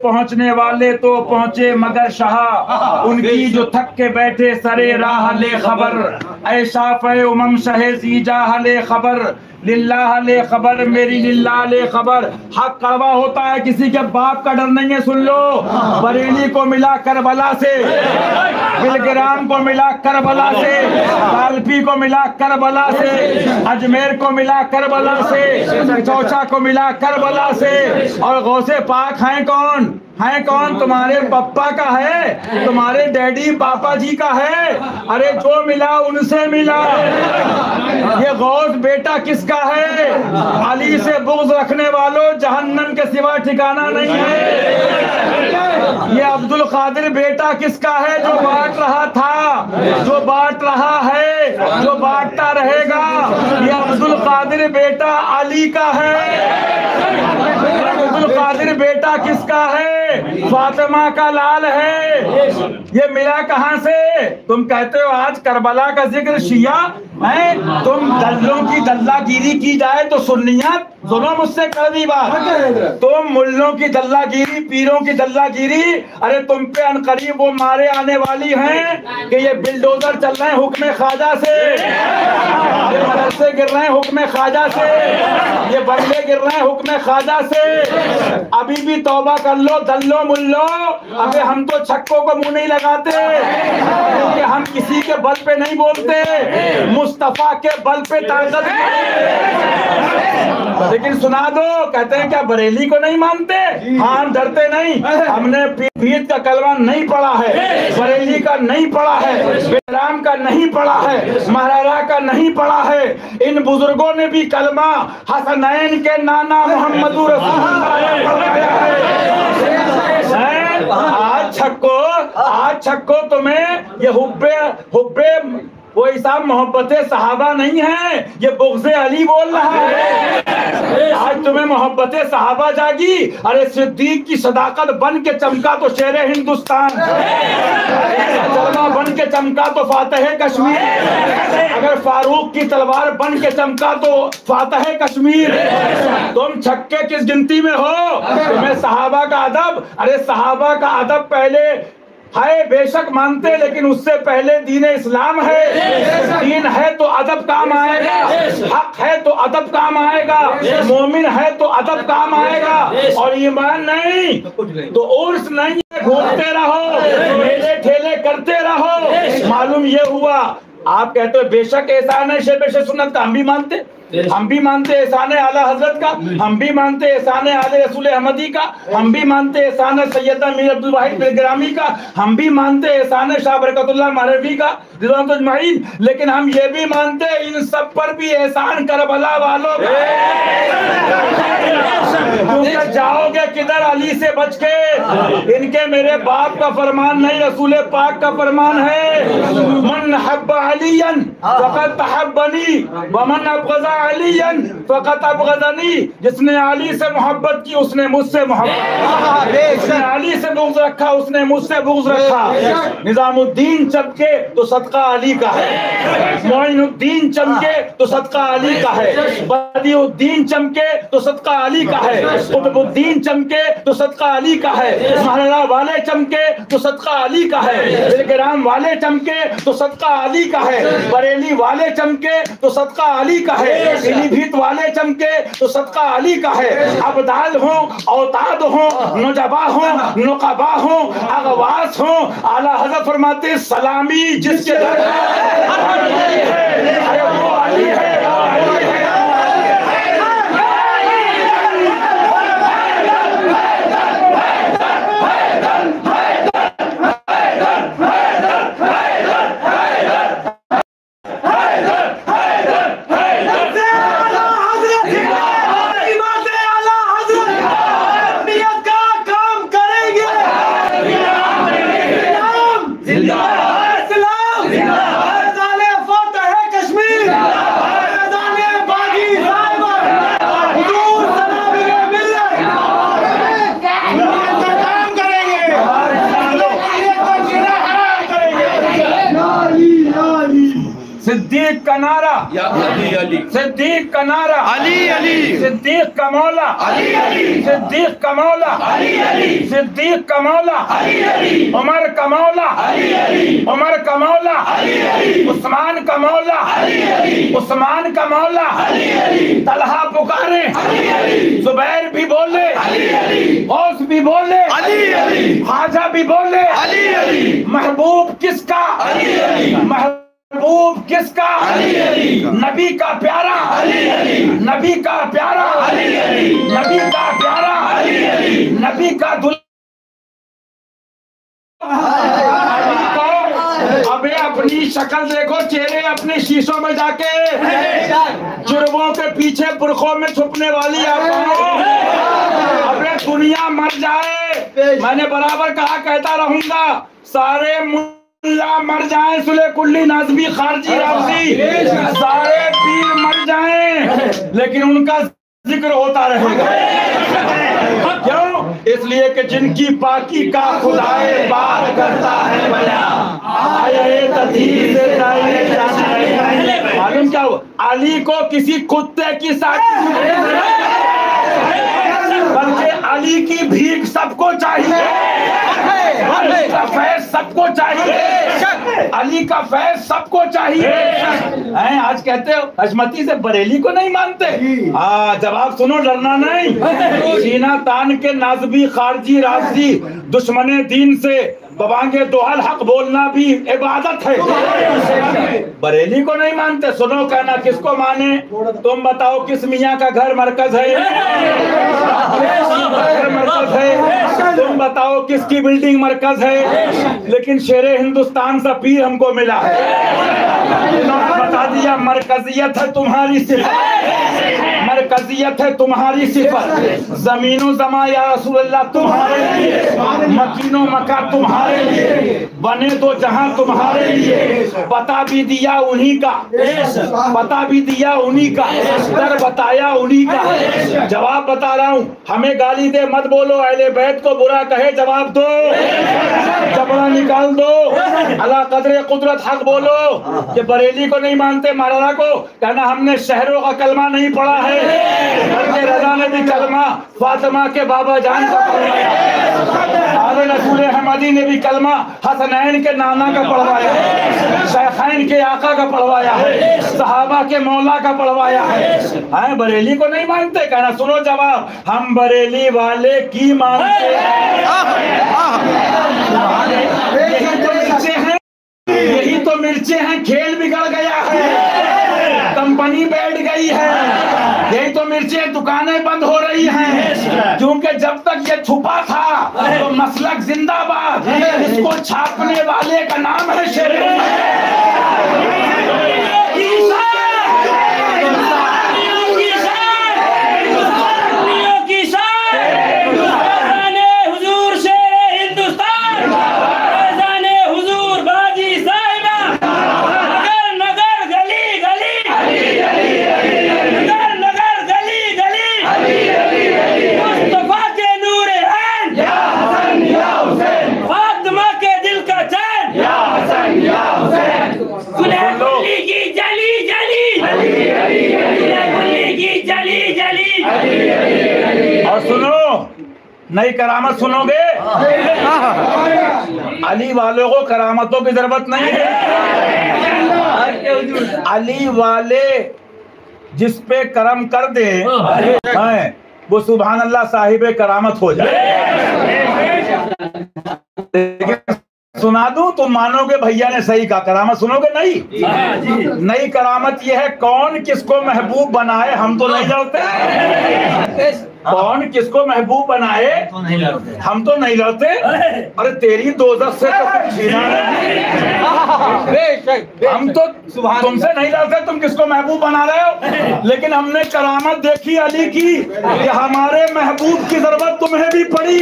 पहुंचने वाले तो पहुंचे मगर शाह, उनकी जो थक के बैठे सरे राह ले खबर। ऐसा फे उमम शहे सीजा ले खबर, लिल्लाह ले खबर, मेरी लिल्लाह ले खबर। हक कड़वा होता है, किसी के बाप का डर नहीं है। सुन लो, बरेली को मिला करबला से, बिलग्राम को मिला करबला से, कालपी को मिला करबला से, अजमेर को मिला करबला से, चौचा को मिला करबला से। और गौसे पाक हैं कौन? है कौन? तुम्हारे पप्पा का है, तुम्हारे डैडी पापा जी का है। अरे जो मिला उनसे मिला। ये गौस बेटा किसका है? अली से बुग़्ज़ रखने वालों, जहन्नम के सिवा ठिकाना नहीं है। ये अब्दुल कादिर बेटा किसका है? जो बांट रहा था, जो बांट रहा है, जो बांटता रहेगा। ये अब्दुल कादिर बेटा अली का है। अब्दुल कादिर बेटा किसका है? फातिमा का लाल है। ये मिला कहां से? तुम कहते हो आज करबला का जिक्र शिया है, तुम दल्लों की दल्लागिरी की जाए तो सुन्नियत। सुनो मुझसे कड़ी बात, तुम मुल्लों की दल्लागिरी, पीरों की दल्लागिरी, अरे तुम पे अनकरीब वो मारे आने वाली हैं कि ये बिल्डोजर चल रहे हैं हुक्म ख्वाजा से, ये मदरसे गिर रहे हैं हुक्म ख्वाजा से, ये बंगले गिर रहे हैं हुक्म ख्वाजा से। अभी भी तौबा कर लो दल्लो मुल्लो। अबे हम तो छक्कों को मुंह नहीं लगाते, क्योंकि हम किसी के बल पे नहीं बोलते, मुस्तफा के बल पे ताकत। लेकिन सुना दो, कहते हैं क्या बरेली को नहीं मानते? हाँ, हम डरते नहीं। हमने पीर का कलमा नहीं पढ़ा है, बरेली का नहीं पढ़ा है, बिलग्राम का नहीं पढ़ा है, महारारा का नहीं पढ़ा है। इन बुजुर्गों ने भी कलमा हसनैन के नाना मोहम्मदुर रसूलुल्लाह पढ़ाया है। आज छक्को तुम्हें ये हुब्बे वो हिसाब मोहब्बत सहाबा नहीं है, ये बुग़्ज़े अली बोल रहा है। आज तुम्हें मोहब्बत सहाबा जागी। अरे सिद्दीक की सदाकत बन के चमका तो शेर हिंदुस्तान, बन के चमका तो फातह कश्मीर, अगर फारूक की तलवार बन के चमका तो फातह कश्मीर। तुम छक्के किस गिनती में हो? तुम्हें सहाबा का अदब, अरे सहाबा का अदब पहले है, बेशक मानते, लेकिन उससे पहले दीन इस्लाम है। दीन है तो अदब काम आएगा, हक है तो अदब काम आएगा, मोमिन है तो अदब काम आएगा। और ईमान नहीं तो उर्स नहीं है, घूमते रहो, मेले ठेले करते रहो। मालूम ये हुआ, आप कहते हो बेशक एहसान है शेब सुन्नत का, हम भी मानते एहसान आला हजरत का, हम भी मानते एहसान आले रसूल अहमदी का, हम भी मानते एहसान सैयदना मीर अब्दुल वाहिद बिलग्रामी का, हम भी मानते एहसान शाह बरकतुल्लाह महरवी का रिज़वानुल अजमईन। लेकिन हम ये भी मानते इन सब पर भी एहसान करबला वालों का। जाओगे किधर अली से बच के? इनके मेरे बाप का फरमान नहीं, रसूल पाक का फरमान है। मन हब्बा अलियन फक़द तहब्बनी व मन अबग़ज़ा अलियन फ़क़त अबग़ज़नी। जिसने अली से मोहब्बत की उसने मुझसे मोहब्बत, जिसने अली से बुग़्ज़ रखा उसने मुझसे बुग़्ज़ रखा। निज़ामुद्दीन चमके तो सदका अली का है, मोइनुद्दीन चमके तो सदका अली का है, बदियुद्दीन चमके तो सदका अली का है, कुतुबुद्दीन चमके तो सदका अली का है, महारारा वाले चमके तो सदका अली का है, बिलग्राम वाले चमके तो सदका अली का है, बरेली वाले चमके तो सदका अली का है, पीलीभीत वाले चमके तो सदका अली का है। अबदाल हो, औताद हो, नुजबा हो, नुकबा हो, अगवास हो, आला हज़रत फरमाते सलामी जिसके अरे वो अली है। सिद्दीक का नारा, सिद्दीक का नारा, सिद्दीक का मौला, सिद्दीक का मौला, सिद्दीक का मौला, उमर का मौला, उमर का मौला, उस्मान का मौला, उस्मान का मौला। तलहा पुकारे, जुबैर भी बोले, औस भी बोले, ख्वाजा भी बोले, महबूब किसका, महबूब किसका, नबी का प्यारा, नबी का प्यारा, नबी का प्यारा, नबी का दुल्हा। अबे अपनी शक्ल देखो, चेहरे अपने शीशों में जाके, जुर्मों के पीछे बुरखों में छुपने वाली अबे दुनिया मर जाए, मैंने बराबर कहा, कहता रहूंगा, सारे मुल्ला मर जाए, सुले कुल्ली नाज़मी खारजी रावजी, सारे पीर मर जाएं, लेकिन उनका जिक्र होता रहेगा। क्यों? इसलिए कि जिनकी पाकी का खुदाए बात करता है मालूम क्या हो, अली को किसी कुत्ते की साथी, बल्कि अली की भीख सबको चाहिए, अली का फैज सबको चाहिए, अली का फैज सबको चाहिए। आज कहते हो हजमती से बरेली को नहीं मानते? जवाब सुनो, डरना नहीं। सीना तान के नाज़मी खारजी राजी दुश्मने दीन से बबांगे दोहल हक बोलना भी इबादत है। बरेली को नहीं मानते? सुनो, कहना किसको माने? तुम बताओ, किस मियाँ का घर मरकज है? मरकज है। तुम बताओ किसकी बिल्डिंग मरकज है? लेकिन शेरे हिंदुस्तान सा पीर हमको मिला है। उन्होंने बता दिया, मरकजियत है तुम्हारी सिफत, मरकजियत है तुम्हारी सिफत, ज़मीनो ज़मा या रसूलल्लाह तुम्हारे लिए, मकीनो मका तुम्हारे लिए, बने तो जहां तुम्हारे लिए, बता भी दिया उन्हीं का, बता भी दिया उन्हीं का, दर बताया उन्हीं का। जवाब बता रहा हूँ, हमें गाली दे मत बोलो, अहले बैत को बुरा कहे जवाब दो, जबड़ा निकाल दो, अला कदरे कुदरत हक बोलो। कि बरेली को नहीं मानते, मौलाना को कहना हमने शहरों का कलमा नहीं पढ़ा है, बल्कि रजा ने भी कलमा फातिमा के बाबा जान का पढ़वाया, रसूल अहमदी ने भी कलमा हसनैन के नाना का पढ़वाया है, शेखैन के आका का पढ़वाया है, सहाबा के मौला का पढ़वाया है। बरेली को नहीं मानते? कहना सुनो जवाब, हम बरेली वाले की मानते हैं। यही तो मिर्चे हैं, खेल बिगड़ गया है, कंपनी बैठ गई है, यही तो मिर्चे दुकानें बंद हो रही हैं, क्योंकि जब तक ये छुपा था तो मसलक जिंदाबाद, इसको छापने वाले का नाम है शेर। और सुनो, नई करामत सुनोगे? अली वालों को करामतों की जरूरत नहीं है। अली वाले जिस पे करम कर दे वो सुभान अल्लाह साहिब करामत हो जाए। सुना दूं तुम मानोगे भैया ने सही कहा, करामत सुनोगे? नहीं, नई करामत यह है, कौन किसको महबूब बनाए हम तो नहीं लड़ते, कौन किसको महबूब बनाए हम तो नहीं लड़ते। अरे तेरी दोज़ख से तो छीना नहीं, हम तो तुमसे नहीं लड़ते, तुम किसको महबूब बना रहे हो। लेकिन हमने करामत देखी अली की कि हमारे महबूब की जरूरत तुम्हें भी पड़ी।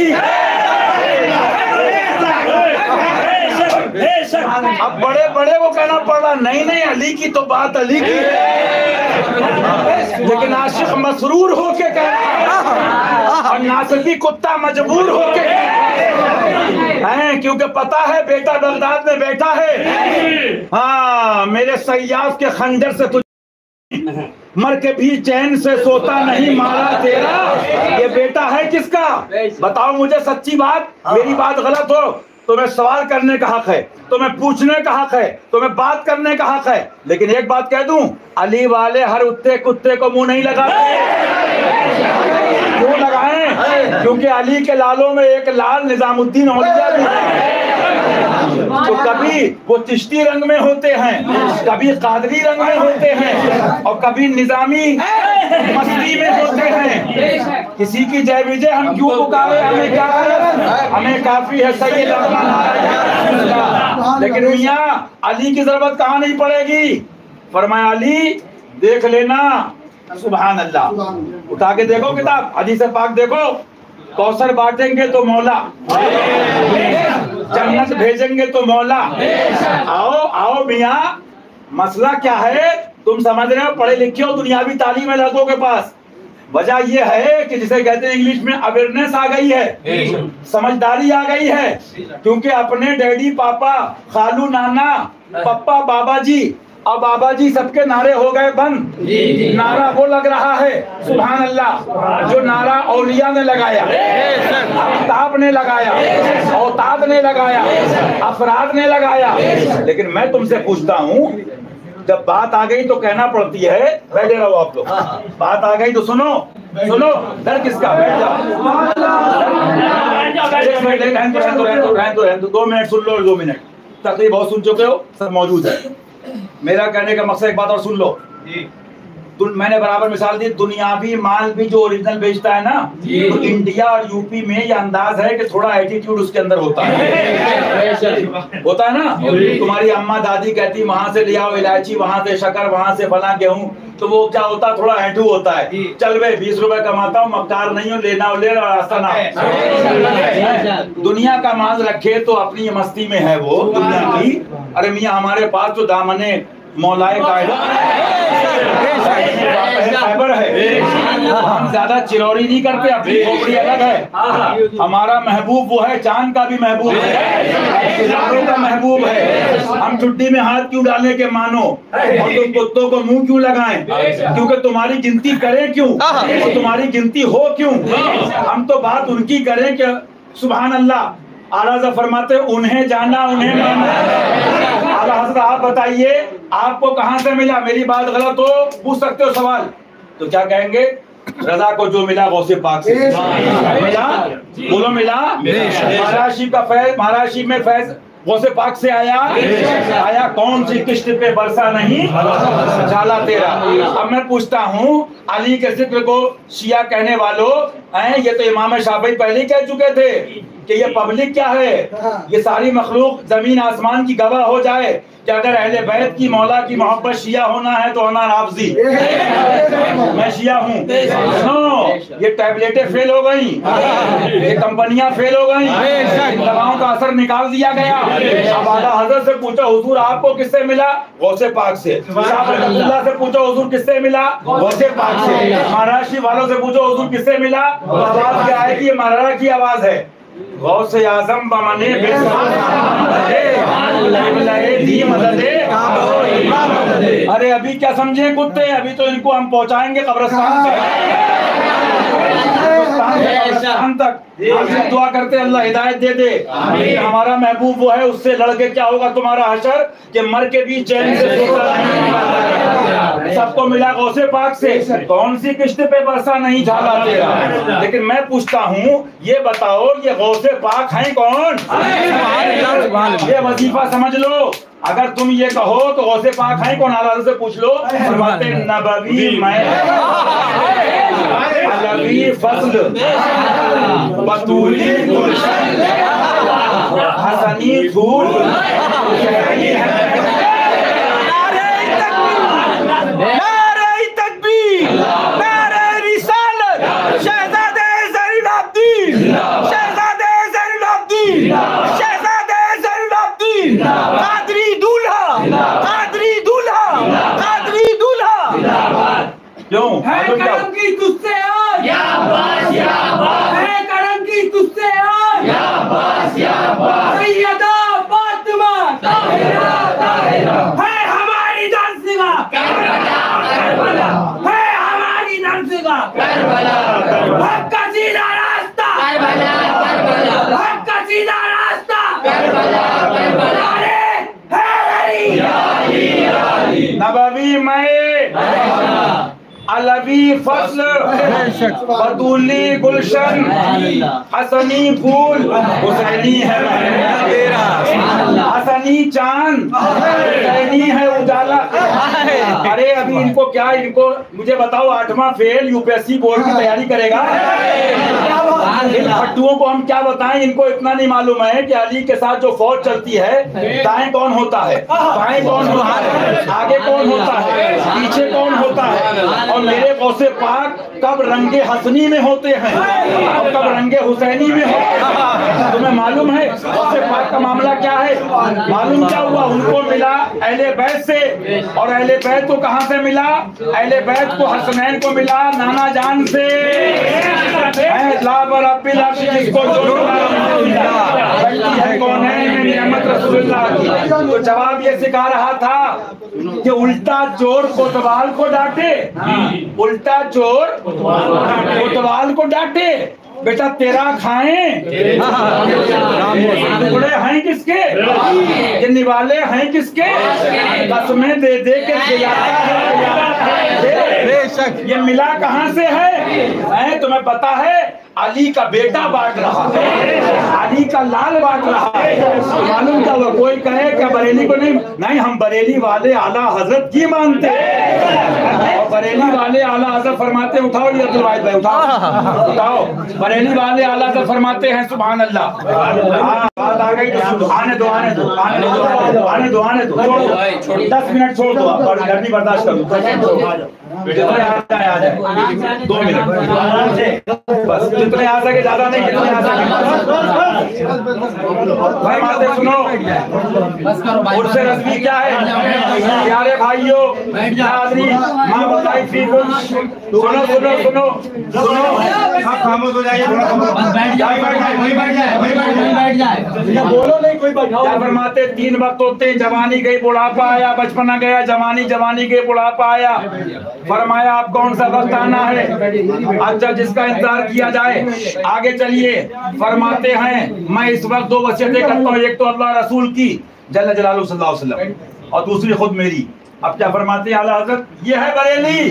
अब बड़े बड़े को कहना पड़ रहा, नहीं नहीं अली की तो बात अली की, लेकिन आशिक मसरूर होके कह रहा है और नासकी कुत्ता मजबूर होके हैं, क्योंकि पता है बेटा बगदाद में बैठा है। हाँ, मेरे सयाफ के खंजर से तुझे मर के भी चैन से सोता नहीं मारा तेरा। ये बेटा है किसका? बताओ मुझे सच्ची बात, मेरी बात गलत हो तुम्हें सवाल करने का हक है, तुम्हें पूछने का हक है, तुम्हें बात करने का हक है, लेकिन एक बात कह दूं, अली वाले हर उत्ते कुत्ते को मुंह नहीं लगाते। क्यों लगाएं? क्योंकि अली के लालों में एक लाल निजामुद्दीन औलिया भी है। तो कभी वो चिश्ती रंग में होते हैं, कभी कादरी रंग में होते हैं और कभी निजामी मस्ती में होते हैं। किसी की जय विजय हम क्यों पुकारे, हमें क्या है, हमें काफी है सही। लेकिन मियाँ अली की जरूरत कहाँ नहीं पड़ेगी। फरमाया अली देख लेना, सुभान अल्लाह, उठा के देखो किताब हदीस पाक देखो, कौसर बांटेंगे तो मौला, जन्नत भेजेंगे तो मौला। आओ आओ मियाँ, मसला क्या है तुम समझ रहे हो, पढ़े लिखे हो, दुनियावी तालीम है लड़कों के पास। वजह यह है कि जिसे कहते हैं इंग्लिश में अवेयरनेस आ गई है, समझदारी आ गई है, क्योंकि अपने डैडी पापा खालू नाना पप्पा बाबा जी और बाबा जी सबके नारे हो गए बंद। नारा वो लग रहा है सुभान अल्लाह जो नारा औलिया ने लगाया, आफ्ताब ने लगाया, औताद ने लगाया, अफराद ने लगाया। लेकिन मैं तुमसे पूछता हूँ, जब बात आ गई तो कहना पड़ती है, बैठे रहो आप लोग, बात आ गई तो सुनो सुनो, डर किसका, बैठ जाओ। 2 मिनट सुन लो, 2 मिनट तकरीब बहुत सुन चुके हो, सब मौजूद है। मेरा कहने का मकसद एक बात और सुन लो, मैंने बराबर मिसाल दी, दुनियावी माल भी जो ओरिजिनल बेचता है ना, तो इंडिया और यूपी में ये अंदाज है कि थोड़ा एटीट्यूड उसके अंदर होता है ना। तुम्हारी अम्मा दादी कहती वहां से ले आओ इलायची, वहां से शक्कर, वहां से फला गेहूं, तो वो क्या होता है, थोड़ा ऐठू होता है। चल भाई 20 रुपए कमाता हूँ, मक्कार नहीं हो, लेना हो ले, रास्ता ना। दुनिया का माल रखे तो अपनी मस्ती में है वो दुनिया की। अरे मियाँ हमारे पास तो दामने मौलाए फाइबर है, हम ज्यादा चिरौरी नहीं करते, अपनी खोपड़ी अलग है। हमारा महबूब वो है, चांद का भी महबूब है, सितारों का महबूब है। हम छुट्टी में हाथ क्यों डालने के मानो, और तुम कुत्तों को मुंह क्यों लगाएं, क्योंकि तुम्हारी गिनती करें क्यों, और तुम्हारी गिनती हो क्यों। हम तो बात उनकी करें कि सुभान अल्लाह, आला फरमाते उन्हें जाना उन्हें माना। आला हज़रत आप बताइए आपको कहां से मिला, मेरी बात गलत हो पूछ सकते हो सवाल, तो क्या कहेंगे, रजा को जो मिला गौसे पाक से मिला, बोलो मिला। महाराज का फैज, महाराज में फैज गौसे पाक से आया, आया कौन सी किश्त पे बरसा नहीं झाला तेरा। अब मैं पूछता हूँ, अली के जिक्र को शिया कहने वालों, ये तो इमाम शाफी पहले ही कह चुके थे कि ये पब्लिक क्या है, ये सारी मखलूक जमीन आसमान की गवाह हो जाए कि अगर अहले बैत की मौला की मोहब्बत शिया होना है तो अना राफजी, मैं शिया हूँ। सुनो, ये टैबलेटें फेल हो गई, ये कंपनियां फेल हो गई, दवाओं का असर निकाल दिया गया। अब आला हज़रत से पूछो हुजूर आपको किससे मिला, गौसे पाक से। अब्दुल्लाह से पूछो हुजूर किससे मिला, गौसे पाक से। महाराष्ट्र वालों से पूछो हुजूर किससे मिला, आवाज क्या आएगी, ये महाराणा की आवाज है। गौसे आज़म बमने अरे अभी क्या समझे कुत्ते, अभी तो इनको हम पहुंचाएंगे कब्रिस्तान तक। दुआ करते अल्लाह हिदायत दे दे। हमारा महबूब वो है, उससे लड़के क्या होगा तुम्हारा हशर, कि मर के भी चैन से सोता नहीं। सबको मिला गौसे पाक से, कौन सी किश्त पे बरसा नहीं झाला तेरा। लेकिन मैं पूछता हूँ, ये बताओ ये गौसे पाक हैं कौन, ये वजीफा समझ लो। अगर तुम ये कहो तो गौसे पाक हैं कौन, आला से पूछ लो। फरमाते नबवी मैं अलवी फज़ल बतूली गुलशन हसनी फूल नारे तकबीर नारे रिसालत शहजादे ज़ैनुल आबिदीन शहजादे ज़ैनुल आबिदीन शहजादे ज़ैनुल आबिदीन सीधा रास्ता, हक का सीधा रास्ता, नबवी में अलवी फसल, बतूली गुलशन, हसनी फूल, हुसैनी है हसनी चांद, हुसैनी है उजाला। अरे अभी इनको क्या, इनको मुझे बताओ, 8वां फेल यूपीएससी बोर्ड की तैयारी करेगा। इन फट्टुओं को हम क्या बताएं, इनको इतना नहीं मालूम है कि अली के साथ जो फौज चलती है, दाएं कौन होता है, बाएं कौन होता है, आगे कौन होता है, पीछे कौन होता है, और मेरे गौसे पाक कब रंगे हसनी में होते हैं और कब रंगे हुसैनी में होते हैं। तुम्हें मालूम है गौसे पाक का मामला क्या है? मालूम क्या हुआ? उनको मिला अहले बैत से, और अहले बैत को कहां से मिला? अहले बैत को हसनैन को मिला नाना जान से। जिसको है कौन है नियमत रसूलुल्लाह की। तो जवाब ये सिखा रहा था कि उल्टा चोर कोतवाल को डांटे, उल्टा चोर कोतवाल को डांटे। बेटा तेरा खाएं, टुकड़े हैं किसके, गिनने वाले हैं किसके, कसमें दे दे के खिलाता है। ये मिला कहां से है? तुम्हें पता है अली का बेटा बांट रहा है, अली का लाल बांट रहा है। मालूम क्या हुआ? कोई कहे क्या बरेली को नहीं, हम बरेली वाले आला हजरत की मानते हैं। और बरेली वाले आला हजरत फरमाते हैं, उठाओ ये अब्दुल वाहिद भाई, उठाओ उठाओ, बरेली वाले आला हजरत फरमाते हैं सुभान अल्लाह। बात आ गई तो आने दो आने दो आने दो आने दो आने दो, 10 मिनट छोड़ दो, गर्मी बर्दाश्त कर दो। आ जाए 2 मिनट बस, जितने आ सके, ज्यादा नहीं, जितने आ सके। भाई माते सुनो, उर्से रस्मी क्या है प्यारे भाइयों, माँ बताई थी, सुनो सुनो सुनो सुनो, आप खामोश हो जाइए, बोलो नहीं कोई बैठाओ। क्या फरमाते? 3 वक्त होते हैं, जवानी गई बुढ़ापा आया, बचपना गया जवानी, जवानी गई बुढ़ापा आया। फरमाया आप कौन सा वक्त आना है? अच्छा जिसका इंतजार किया जाए। आगे चलिए, फरमाते हैं मैं इस वक्त 2 वसीयतें करता हूँ, एक तो अल्लाह रसूल की जल्ल जलालहू सल्लल्लाहु अलैहि वसल्लम, और दूसरी खुद मेरी। अब क्या फरमाते हैं आला हज़रत? ये है बरेली,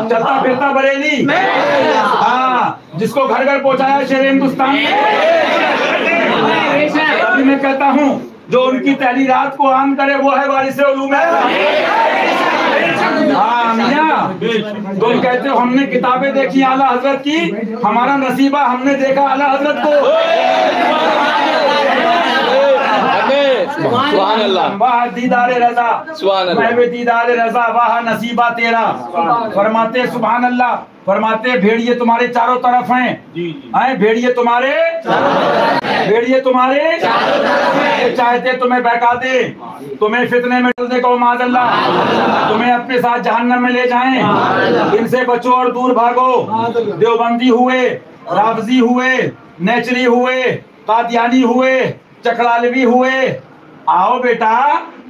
चलता फिरता बरेली, हाँ, जिसको घर घर पहुंचाया शेर हिंदुस्तान। अभी मैं कहता हूँ जो उनकी तहरीरात को आम करे वो है वारिसे उलूम। हाँ मियां, तुम कहते हो हमने किताबें देखी आला हजरत की, हमारा नसीबा हमने देखा आला हजरत को। सुभान अल्लाह, वाह दीदारे रज़ा, महवे दीदारे रज़ा, वाह नसीबा तेरा। फरमाते सुभान अल्लाह, फरमाते भेड़िए तुम्हारे चारों तरफ हैं, भेड़िए तुम्हारे, भेड़िए तुम्हारे चाहते तुम्हें बहका दे, तुम्हें फितने में डाल दे को माज़अल्लाह, तुम्हें अपने साथ जहन्नम में ले जाएं। इनसे बचो और दूर भागो। देवबंदी हुए, राफजी हुए, नेचरी हुए, कादियानी हुए, चकलालवी हुए, आओ बेटा,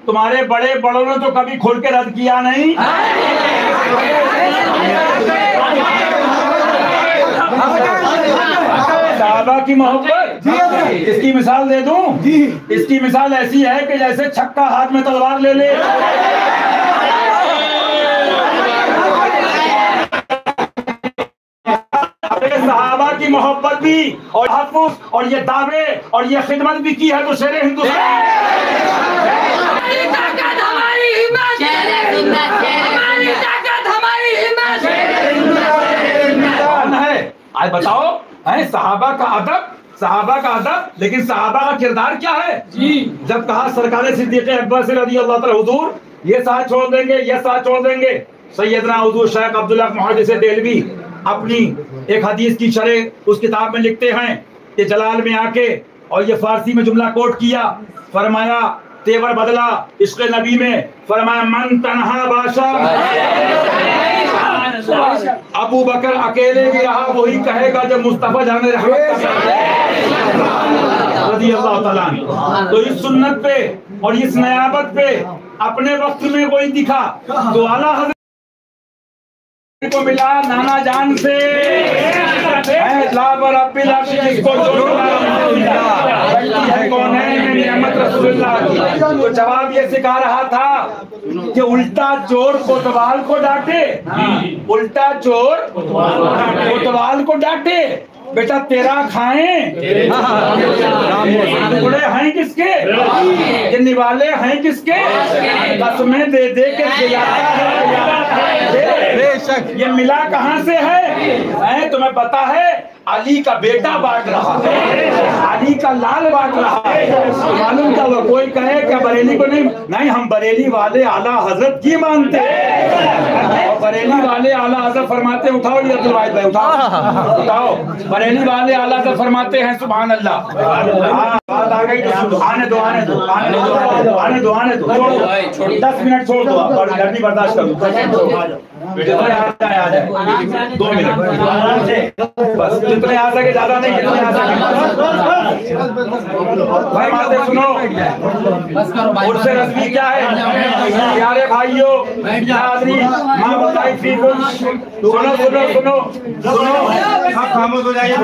तुम्हारे बड़े बड़ों ने तो कभी खोल के रद्द किया नहीं। साहबा की मोहब्बत, इसकी मिसाल दे दूं? इसकी मिसाल ऐसी है कि जैसे छक्का हाथ में तलवार ले ले। सहाबा की मोहब्बत भी और हक़ और ये दावे और ये खिदमत भी की है तो शेर हिंदुस्तान है। आज बताओ, है सहाबा का अदब, सहाबा का अदब, लेकिन सहाबा का किरदार क्या है जी? जब कहा सरकार सिद्दीक़ अकबर से रज़ी अल्लाह तआला हुज़ूर ये साथ छोड़ देंगे, ये साथ छोड़ देंगे, सैयदना हुज़ूर शेख अब्दुल्लाह मुहद्दिस देहलवी अपनी एक हदीस की शरह उस किताब में लिखते हैं कि जलाल में आके और ये फारसी में जुमला कोट किया, फरमाया तेवर बदला इश्क़ नबी में, फरमाया मन तन्हा बादशाह, अबू बकर अकेले भी रहा वही कहेगा जब मुस्तफा जाने रहमत रज़ी अल्लाह तआला। तो इस सुन्नत पे और इस नयाबत पे अपने वक्त में कोई दिखा तो आला को मिला नाना जान से, जिसको है कौन है नियमत रसूलुल्लाह की। तो जवाब ये सिखा रहा था कि उल्टा चोर कोतवाल को डांटे, उल्टा चोर कोतवाल को डांटे। बेटा तेरा खाएं, टुकड़े हैं किसके, ये निवाले हैं किसके, कसमें दे दे के खिलाता है। बेशक ये मिला कहाँ से है? तुम्हें पता है अली का बेटा बांट रहा है, अली का लाल बांट रहा है। तो मालूम क्या हुआ? कोई कहे क्या बरेली को नहीं, हम बरेली वाले आला हजरत की मानते हैं। और बरेली वाले आला हजरत फरमाते, उठाओ ये अब्दुल वाहिद भाई, उठाओ उठाओ, बरेली वाले आला हजरत फरमाते हैं सुभान अल्लाह। बात आ गई तो आने दो, आने दो, आने दो, आने दो, आने दो, 10 मिनट छोड़ दो, आप गर्मी बर्दाश्त करो। आ जाए 2 मिनट बस, जितने आ सके, ज्यादा नहीं, जितने आ सके। भाई बातें सुनो, उर्से रस्मी क्या है प्यारे भाइयों, माँ बताई थी कुछ, सुनो सुनो सुनो सुनो, आप खामोश हो जाइए,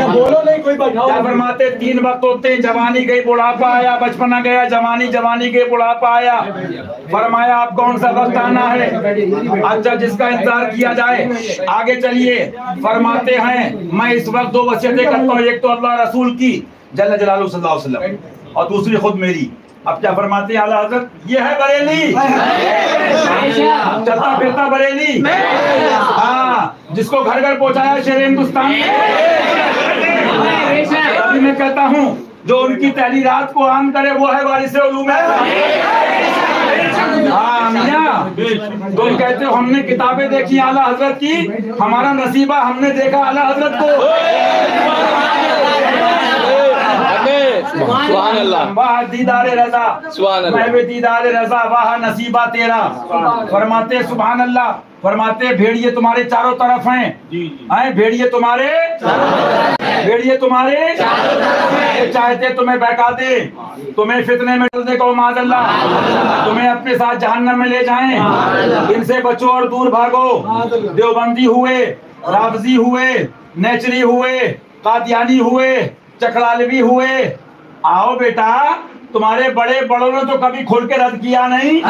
बोलो नहीं कोई बैठा। फरमाते 3 वक्त होते हैं, जवानी गई बुढ़ापा आया, बचपना गया जवानी, जवानी गई बुढ़ापा आया। फरमाया आप कौन सा वक्त आना है? अच्छा जिसका इंतजार किया जाए। आगे चलिए, फरमाते हैं मैं इस वक्त 2 वसीयतें करता हूँ, एक तो अल्लाह रसूल की जल्ल जलालहू सल्लल्लाहु अलैहि वसल्लम, और दूसरी खुद मेरी। अब क्या फरमाते हैं आला हज़रत? ये है बरेली, चलता फिरता बरेली, हाँ, जिसको घर घर पहुंचाया शेर हिंदुस्तान। अभी मैं कहता हूँ जो उनकी तहरीरात को आम करे वो है वारिस उलूम। हाँ मियां, तुम कहते हो हमने किताबें देखी आला हजरत की, हमारा नसीबा हमने देखा आला हजरत को। सुभान अल्लाह, वाह दीदार रज़ा, मैं भी दीदार रज़ा, वाह नसीबा तेरा। फरमाते सुभान अल्लाह, फरमाते भेड़िए तुम्हारे चारों तरफ हैं, भेड़िए तुम्हारे, भेड़िए तुम्हारे चाहते तुम्हें बहका दे, तुम्हें फितने में डाल दे को माज़अल्लाह, तुम्हें अपने साथ जहन्नम में ले जाएं। इनसे बचो और दूर भागो। देवबंदी हुए, रावजी हुए, नेचरी हुए, कादियानी हुए, चकरालवी हुए, आओ बेटा, तुम्हारे बड़े बड़ों ने तो कभी खुल के रद्द किया नहीं।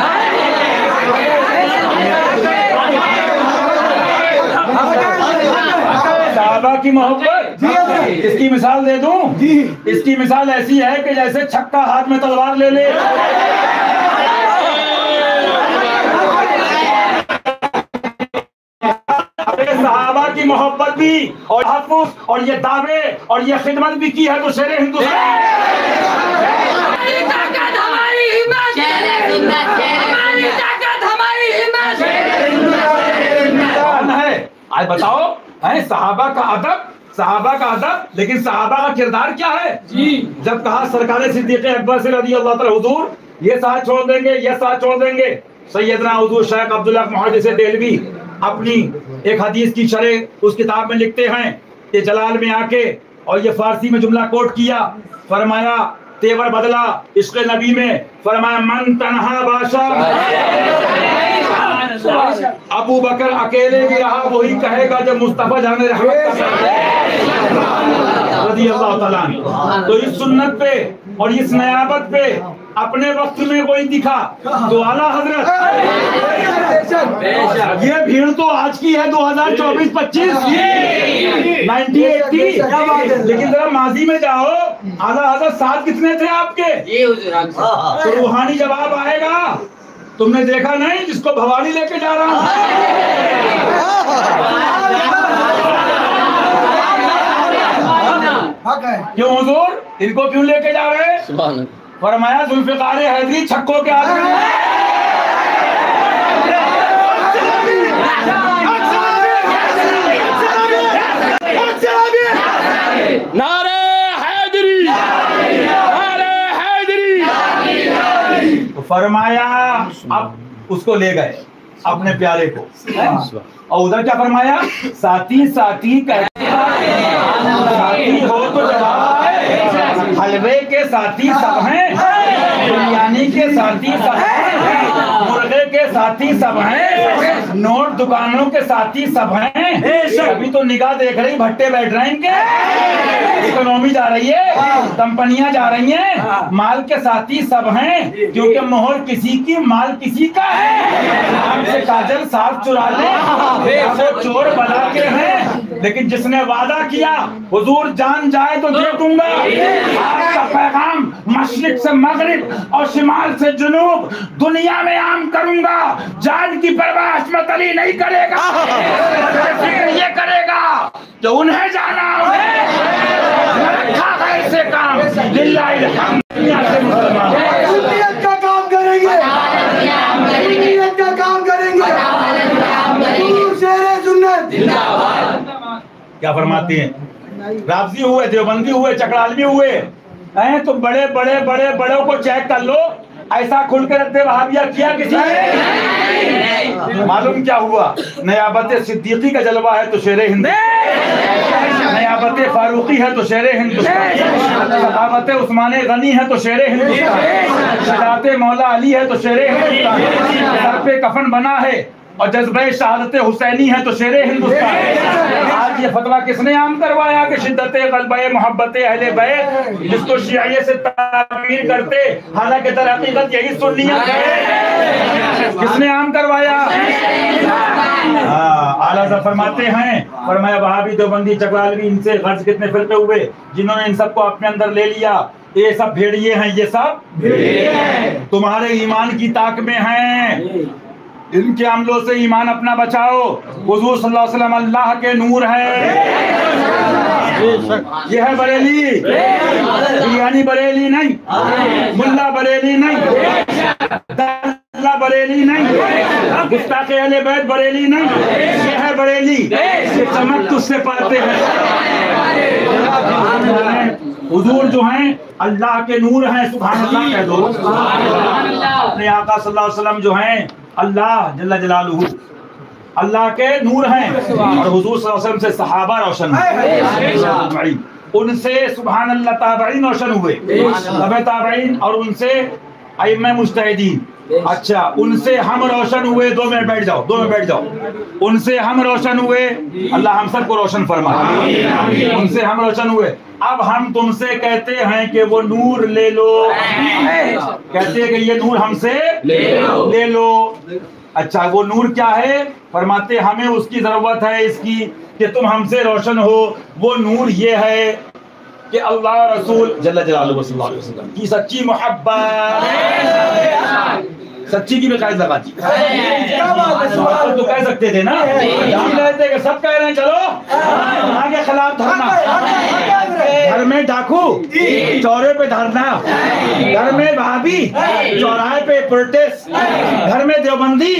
साहबा की मोहब्बत, इसकी मिसाल दे दूं? इसकी मिसाल ऐसी है कि जैसे छक्का हाथ में तलवार ले ले। सहाबा की मोहब्बत भी और तहफ़्फ़ुज़ और ये दावे और ये खिदमत भी की है तो शेर हिंदुस्तान। आज बताओ है सहाबा का अदब, सहाबा का अदब, लेकिन सहाबा का किरदार क्या है जी? जब कहा सरकार सिद्दीक़ अकबर से रज़ी अल्लाह तआला हुज़ूर ये साथ छोड़ देंगे, ये साथ छोड़ देंगे, सैयदना हुज़ूर शेख अब्दुल्लाह मुहद्दिस देहलवी अपनी एक हदीस की शरह उस किताब में लिखते हैं कि जलाल में आके और ये फारसी में जुमला कोट किया, फरमाया तेवर बदला इश्क़ नबी में, फरमाया मन तन्हा बादशाह, अबू बकर अकेले भी रहा वही कहेगा जब मुस्तफा जाने रज़ी अल्लाह तआला। तो इस सुन्नत पे और इस नयाबत पे अपने वक्त में कोई दिखा तो आला हजरत। ये भीड़ तो आज की है 2024-25 1980, लेकिन जरा माजी में जाओ, आला हजरत साथ कितने थे आपके? तो रूहानी जवाब आएगा, तुमने देखा नहीं जिसको भवानी लेके जा रहा हूं। क्यों हुजूर, इनको क्यों लेके जा रहे हैं? फरमाया जुल्फ़िकार हैदरी छक्कों के आगे। नारे हैदरी, नारे हैदरी। तो फरमाया अब उसको ले गए अपने प्यारे को, और उधर क्या फरमाया? साथी साथी कहते साथी हो तो जवाब है, हलवे के साथी सब हैं, बिरयानी के साथी सब हैं, मुर्गे के के साथी सब हैं, नोट दुकानों के साथी सब हैं। अभी तो निगाह देख रही, भट्टे बैठ रहे हैं इनके, इकोनॉमी जा रही है, कंपनियां जा रही हैं, माल के साथी सब हैं, क्योंकि मोहर किसी की माल किसी का है। आपसे काजल साफ चुरा ले, वो चोर बना के हैं, लेकिन जिसने वादा किया हुजूर जान जाए तो दे दूंगा। आपका पैगाम मशरिक से मगरिब और शिमाल से जुनूब दुनिया में आम करूंगा। जान की परवाह अहमद अली नहीं करेगा, फिक्र ये करेगा कि उन्हें जाना रखा है ऐसे काम लिल्लाहि अलहम्द। से मुसलमान का काम करेंगे, का काम करेंगे। शेरे सुन्नत क्या फरमाते हैं? राफजी हुए, देवबंदी हुए, चकरालवी हुए हैं, तो बड़े बड़े बड़े बड़ों को चेक कर लो, ऐसा खुल कर रद्द वहाबिया किया किसी ने? मालूम क्या हुआ? नयाबत सिद्दीकी का जलवा है तो शेरे हिंद, नयाबत फारूकी है तो शेरे हिंदुस्तान, सखावत उस्मान गनी है तो शेरे हिंदुस्तान, शजात मौला अली है तो शेरे हिंदुस्तान, सर पे कफन बना है और जज्बे शहादत हुसैनी है तो शेरे हिंदुस्तान। आज ये फतवा किसने आम करवाया कि शिद्दत क़ल्बे मोहब्बत अहले बैत, जिसको शिया से ताबीर करते, हालांकि दर हकीकत यही सुन्नियत है, किसने आम करवाया? आला साहब फरमाते हैं, फरमाया वहाबी देवबंदी चकरालवी इनसे गर्ज कितने फिरके हुए जिन्होंने इन सबको अपने अंदर ले लिया। ये सब भेड़िए हैं, ये सब तुम्हारे ईमान की ताक में हैं, इनके अमलों से ईमान अपना बचाओ। हुजूर सल्लल्लाहु अलैहि वसल्लम अल्लाह के नूर है। ये है बरेली, बिरयानी बरेली नहीं, मुल्ला बरेली नहीं, दल्ला बरेली नहीं, गुस्ताखे अहले बैत बरेली नहीं, ये है बरेली। ये चमक तुझसे पाते हैं। हुजूर जो हैं अल्लाह के नूर हैं, सुभान अल्लाह कह दो। अपने आका सल्लल्लाहु अलैहि वसल्लम जो हैं अल्लाह जल्ला जलालुहु अल्लाह के नूर हैं, और हुजूर सल्लल्लाहु अलैहि वसल्लम से सहाबा रोशन हुए, उनसे सुभान अल्लाह ताबईन रोशन हुए, तबे ताबईन, और उनसे अइम्मा मुज्तहिदीन। अच्छा, उनसे हम रोशन हुए। 2 मिनट बैठ जाओ, 2 मिनट बैठ जाओ। उनसे हम रोशन हुए, अल्लाह हम सबको रोशन फरमाए। उनसे हम रोशन हुए। अब हम तुमसे कहते हैं कि वो नूर ले लो, कहते हैं कि ये नूर हमसे ले लो। अच्छा, वो नूर क्या है? फरमाते हमें उसकी जरूरत है इसकी कि तुम हमसे रोशन हो। वो नूर ये है कि अल्लाह रसूल जल्ला जलालुहु सल्लल्लाहु अलैहि वसल्लम की सच्ची मोहब्बत, सच्ची की भी कायद लगा दी। तो कह सकते थे ना, हम कहते कि सब कह रहे हैं चलो आगे खिलाफ धरना, घर में डाकू चौरे पे धरना, घर में भाभी चौराहे पे प्रोटेस्ट, घर में देवबंदी,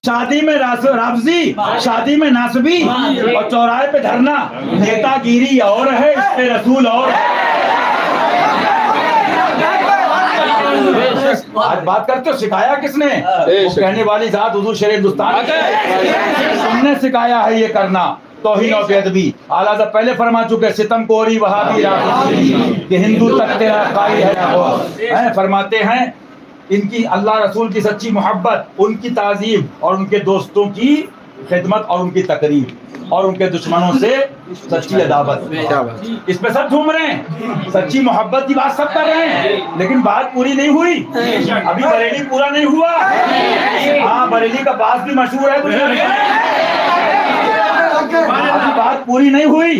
शादी में राफजी, शादी में नासबी, और चौराहे पे धरना। नेतागिरी और है, इस पे रसूल और है। आज बात करते हो, सिखाया किसने? कहने वाली जात हुजूर शेर हिंदुस्तान, तुमने सिखाया है ये करना। तौहीन और बेअदबी आला साहब पहले फरमा चुके, सितमखोरी वहाबी कि हिंदू तक तेरा कायल है। फरमाते हैं इनकी अल्लाह रसूल की सच्ची मोहब्बत, उनकी ताज़ीम और उनके दोस्तों की खिदमत और उनकी तकरीब और उनके दुश्मनों से सच्ची अदावत। इस पे सब झूम रहे हैं, सच्ची मोहब्बत की बात सब कर रहे हैं, लेकिन बात पूरी नहीं हुई। अभी बरेली पूरा नहीं हुआ। हाँ, बरेली का बात भी मशहूर है दुनिया में, अभी बात पूरी नहीं हुई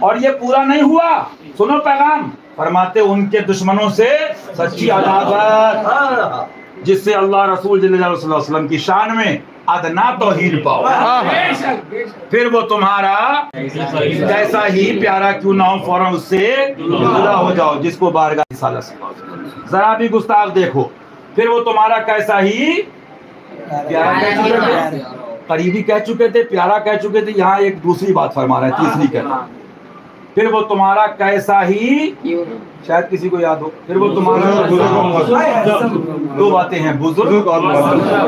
और ये पूरा नहीं हुआ। सुनो पैगाम, फरमाते उनके दुश्मनों से सच्ची अदावत, जिससे अल्लाह रसूल सल्लल्लाहु अलैहि वसल्लम की शान में अदना तौहीन पाओ, फिर वो तुम्हारा कैसा ही प्यारा क्यों ना हो, फौरन उससे जुदा हो जाओ, जिसको बारगाह रिसालत से जरा भी गुस्ताख देखो, फिर वो तुम्हारा कैसा ही प्यारा कह चुके थे, करीबी कह चुके थे, प्यारा कह चुके थे। यहाँ एक दूसरी बात फरमा रहा है, तीसरी कह, फिर वो तुम्हारा कैसा ही, शायद किसी को याद हो, फिर वो तुम्हारा, दो बातें हैं, बुजुर्ग और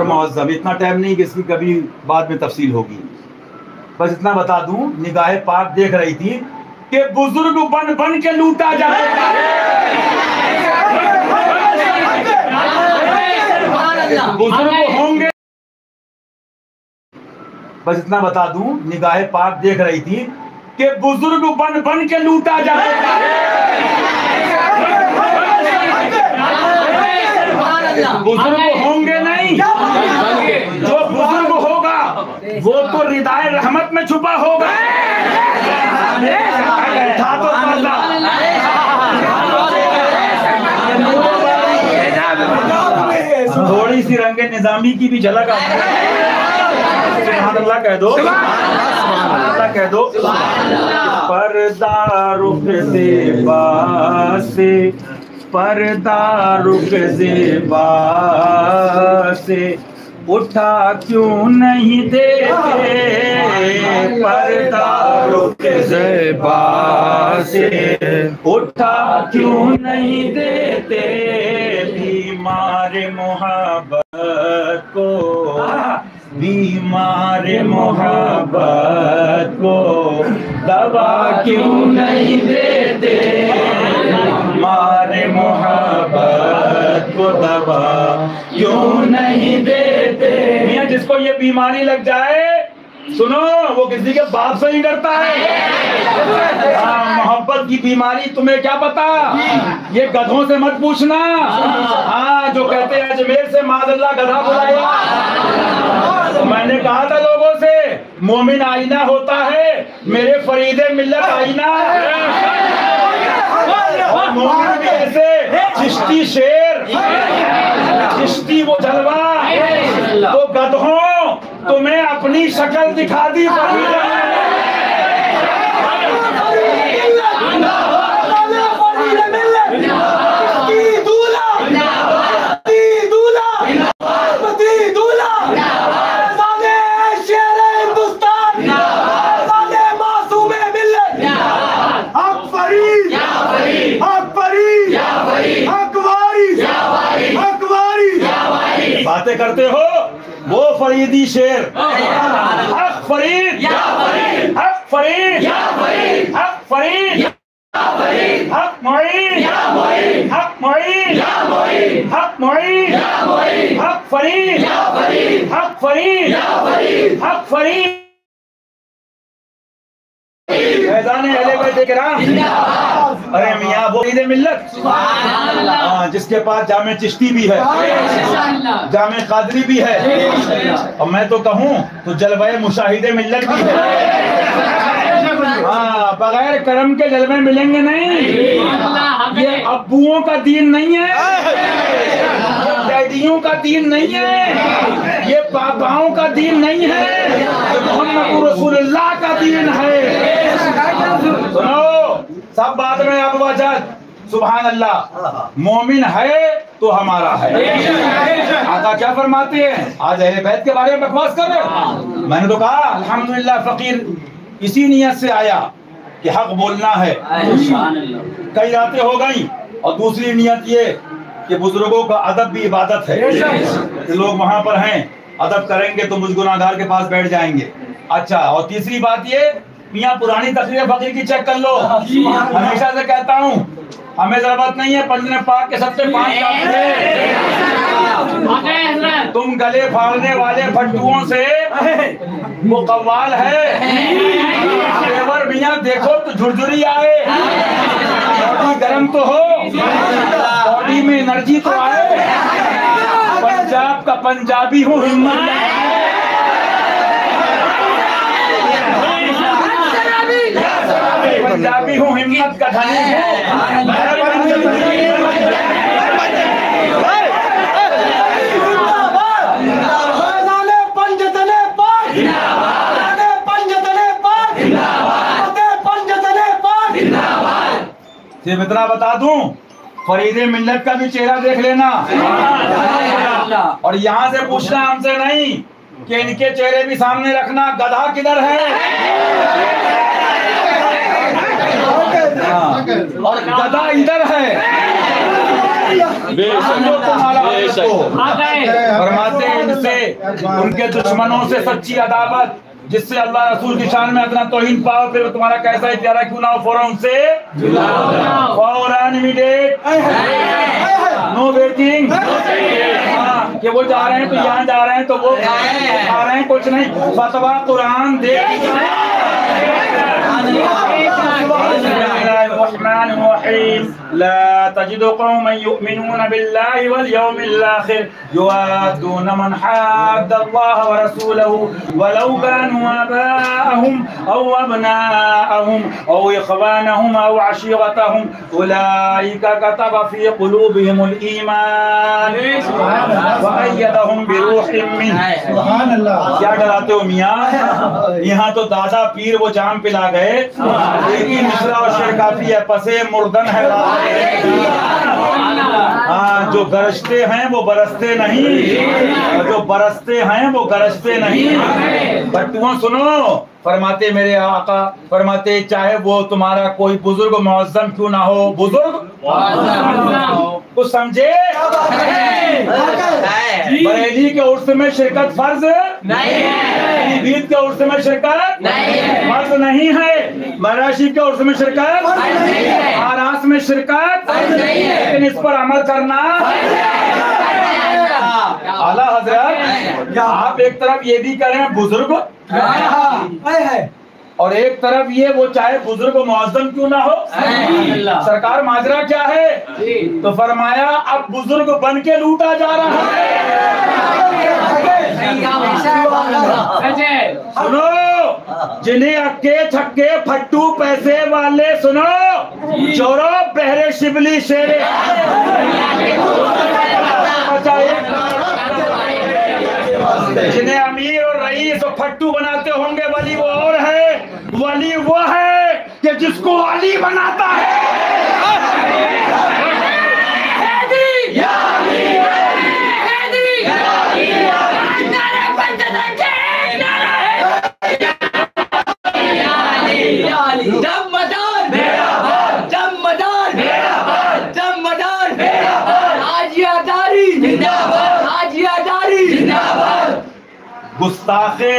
मुअज़्ज़म। इतना टाइम नहीं कि इसकी कभी बाद में तफसील होगी, बस इतना बता दूं, निगाहे पाक देख रही थी कि बुजुर्ग बन बन के लूटा जाएगा। बुजुर्ग होंगे। बस इतना बता दूं, निगाहे पाक देख रही थी कि बुजुर्ग बन बन के लूटा जाएगा। बुजुर्ग होंगे नहीं, जो बुजुर्ग होगा वो तो रिदाए रहमत में छुपा होगा। था तो थोड़ी सी रंगे निजामी की भी झलक आती है। सुभान अल्लाह कह दो, अल्लाह कह दो। पर्दा रुख ज़ेबा से, पर्दा रुख ज़ेबा से उठा क्यों नहीं देते, पर्दा रुख ज़ेबा से उठा क्यों नहीं देते, बीमार मोहब्बत को, बीमार मोहब्बत को दवा क्यों नहीं देते, बीमार मोहब्बत को दवा क्यों नहीं देते। मियां जिसको ये बीमारी लग जाए, सुनो, वो किसी के बाप से ही डरता है। मोहब्बत की बीमारी तुम्हें क्या पता, ये गधों से मत पूछना। हाँ, जो कहते हैं अजमेर से माज़अल्लाह गधा बुलाया। तो मैंने कहा था लोगों से, मोमिन आईना होता है, मेरे फरीदे मिल्लत आईना और मोमिन भी ऐसे चिश्ती शेर, चिश्ती वो जलवा। तो गधों, तुम्हें अपनी शक्ल दिखा दी। बातें करते हो, वो फरीदी शेर, हक फरीद, हक फरीद, हक फरीद, हक मुईद, हक मुईद, हक मुईद, हक फरीद, हक फरीद, हक फरीद। फैज़ान अहले बैत किराम, अरे मियां वो ईद मिल्लत, जिसके पास जामे चिश्ती भी है, जामे कादरी भी है, और मैं तो कहूँ तो जलवाए मुशाहिदे मिल्लत भी है। हाँ, बगैर करम के जलवे मिलेंगे नहीं। ये अब्बुओं का दीन नहीं है, ये डैडियों का दीन नहीं है, ये पापाओं का दीन नहीं है, ये मोहम्मद रसूलुल्लाह का दीन है। सुनो, सब बात में अब वजह, सुभान अल्लाह, मोमिन है तो हमारा है। आका क्या फरमाते हैं, आज अहले बैत के बारे में बकवास कर रहे। मैंने तो कहा अल्हम्दुलिल्लाह फकीर इसी नियत से आया कि हक बोलना है। कई रातें हो गई, और दूसरी नियत ये कि बुजुर्गों का अदब भी इबादत है। लोग वहां पर हैं, अदब करेंगे तो मुझ गुनाहगार के पास बैठ जाएंगे। अच्छा, और तीसरी बात ये, मियां पुरानी तकरीर फकीर की चेक कर लो। हमेशा से कहता हूँ, हमें जरूरत नहीं है पंजने पाक के सबसे 5 तुम गले फाड़ने वाले फट्टुओं से वो कव्वाल है। तेवर मियां देखो तो झुरझुरी आए, बॉडी गर्म तो हो, बॉडी में एनर्जी तो आए। पंजाब का पंजाबी हूँ, हिम्मत पंजाबी हूँ, हिम्मत का धनी सिर्फ इतना बता दूं, फरीदे मिल्लत का भी चेहरा देख लेना, और यहाँ से पूछना हमसे नहीं कि इनके चेहरे भी सामने रखना, गधा किधर है। और गधा इधर है। फरमाते हैं इनसे, उनके दुश्मनों से सच्ची अदावत, जिससे अल्लाह रसूल की शान में इतना तौहीन पाओ, फिर तुम्हारा कैसा ही प्यारा क्यों ना हो, फौरन उनसे फौरन इमीडिएट, नो वेटिंग। कि वो जा रहे हैं तो यहाँ जा रहे हैं तो वो खा रहे हैं, कुछ नहीं। फतवा कुरान दे ला तजिदु कौमन युमिनून बिल्लाहि वल यौमिल आखिर युआदून मन हाद्दल्लाह व रसूलहु वलौ कानू आबाअहुम औ अबनाअहुम औ इख्वानहुम औ अशीरतहुम उलाइका कतब फी कुलूबिहिमुल ईमान व अय्यदहुम बिरूहिम मिन्हु। सुभान अल्लाह। क्या डराते हो मियां? यहाँ तो दादा पीर वो जाम पिला गए, लेकिन मिसरा और शेर काफी है, पसे मुर्दन है। हाँ, जो गरजते हैं वो बरसते नहीं, और जो बरसते हैं वो गरजते नहीं। बट्टुओं सुनो, फरमाते मेरे आका, फरमाते चाहे वो तुम्हारा कोई बुजुर्ग मुअज्जम क्यों ना हो, बुजुर्ग कुछ समझे? बरेली के उर्स में शिरकत फर्ज नहीं है, बीत के उर्स में शिरकत फर्ज नहीं है, मराशी के उर्स में शिरकत आरास में शिरकत, लेकिन इस पर अमल करना। आला हजरत, आप एक तरफ ये भी करें बुजुर्ग और एक तरफ ये वो चाहे बुजुर्ग मुअज्जम क्यों ना हो। सरकार माजरा क्या है? तो फरमाया अब बुजुर्ग बन के लूटा जा रहा है। सुनो, जिन्हें अक्के छक्के फट्टू पैसे वाले, सुनो चोरो बहरे शिबली शेरे जिन्हें अमीर और रईस और फट्टू बनाते होंगे, वली वो और है, वली वो है कि जिसको अली बनाता है। गुस्ताखे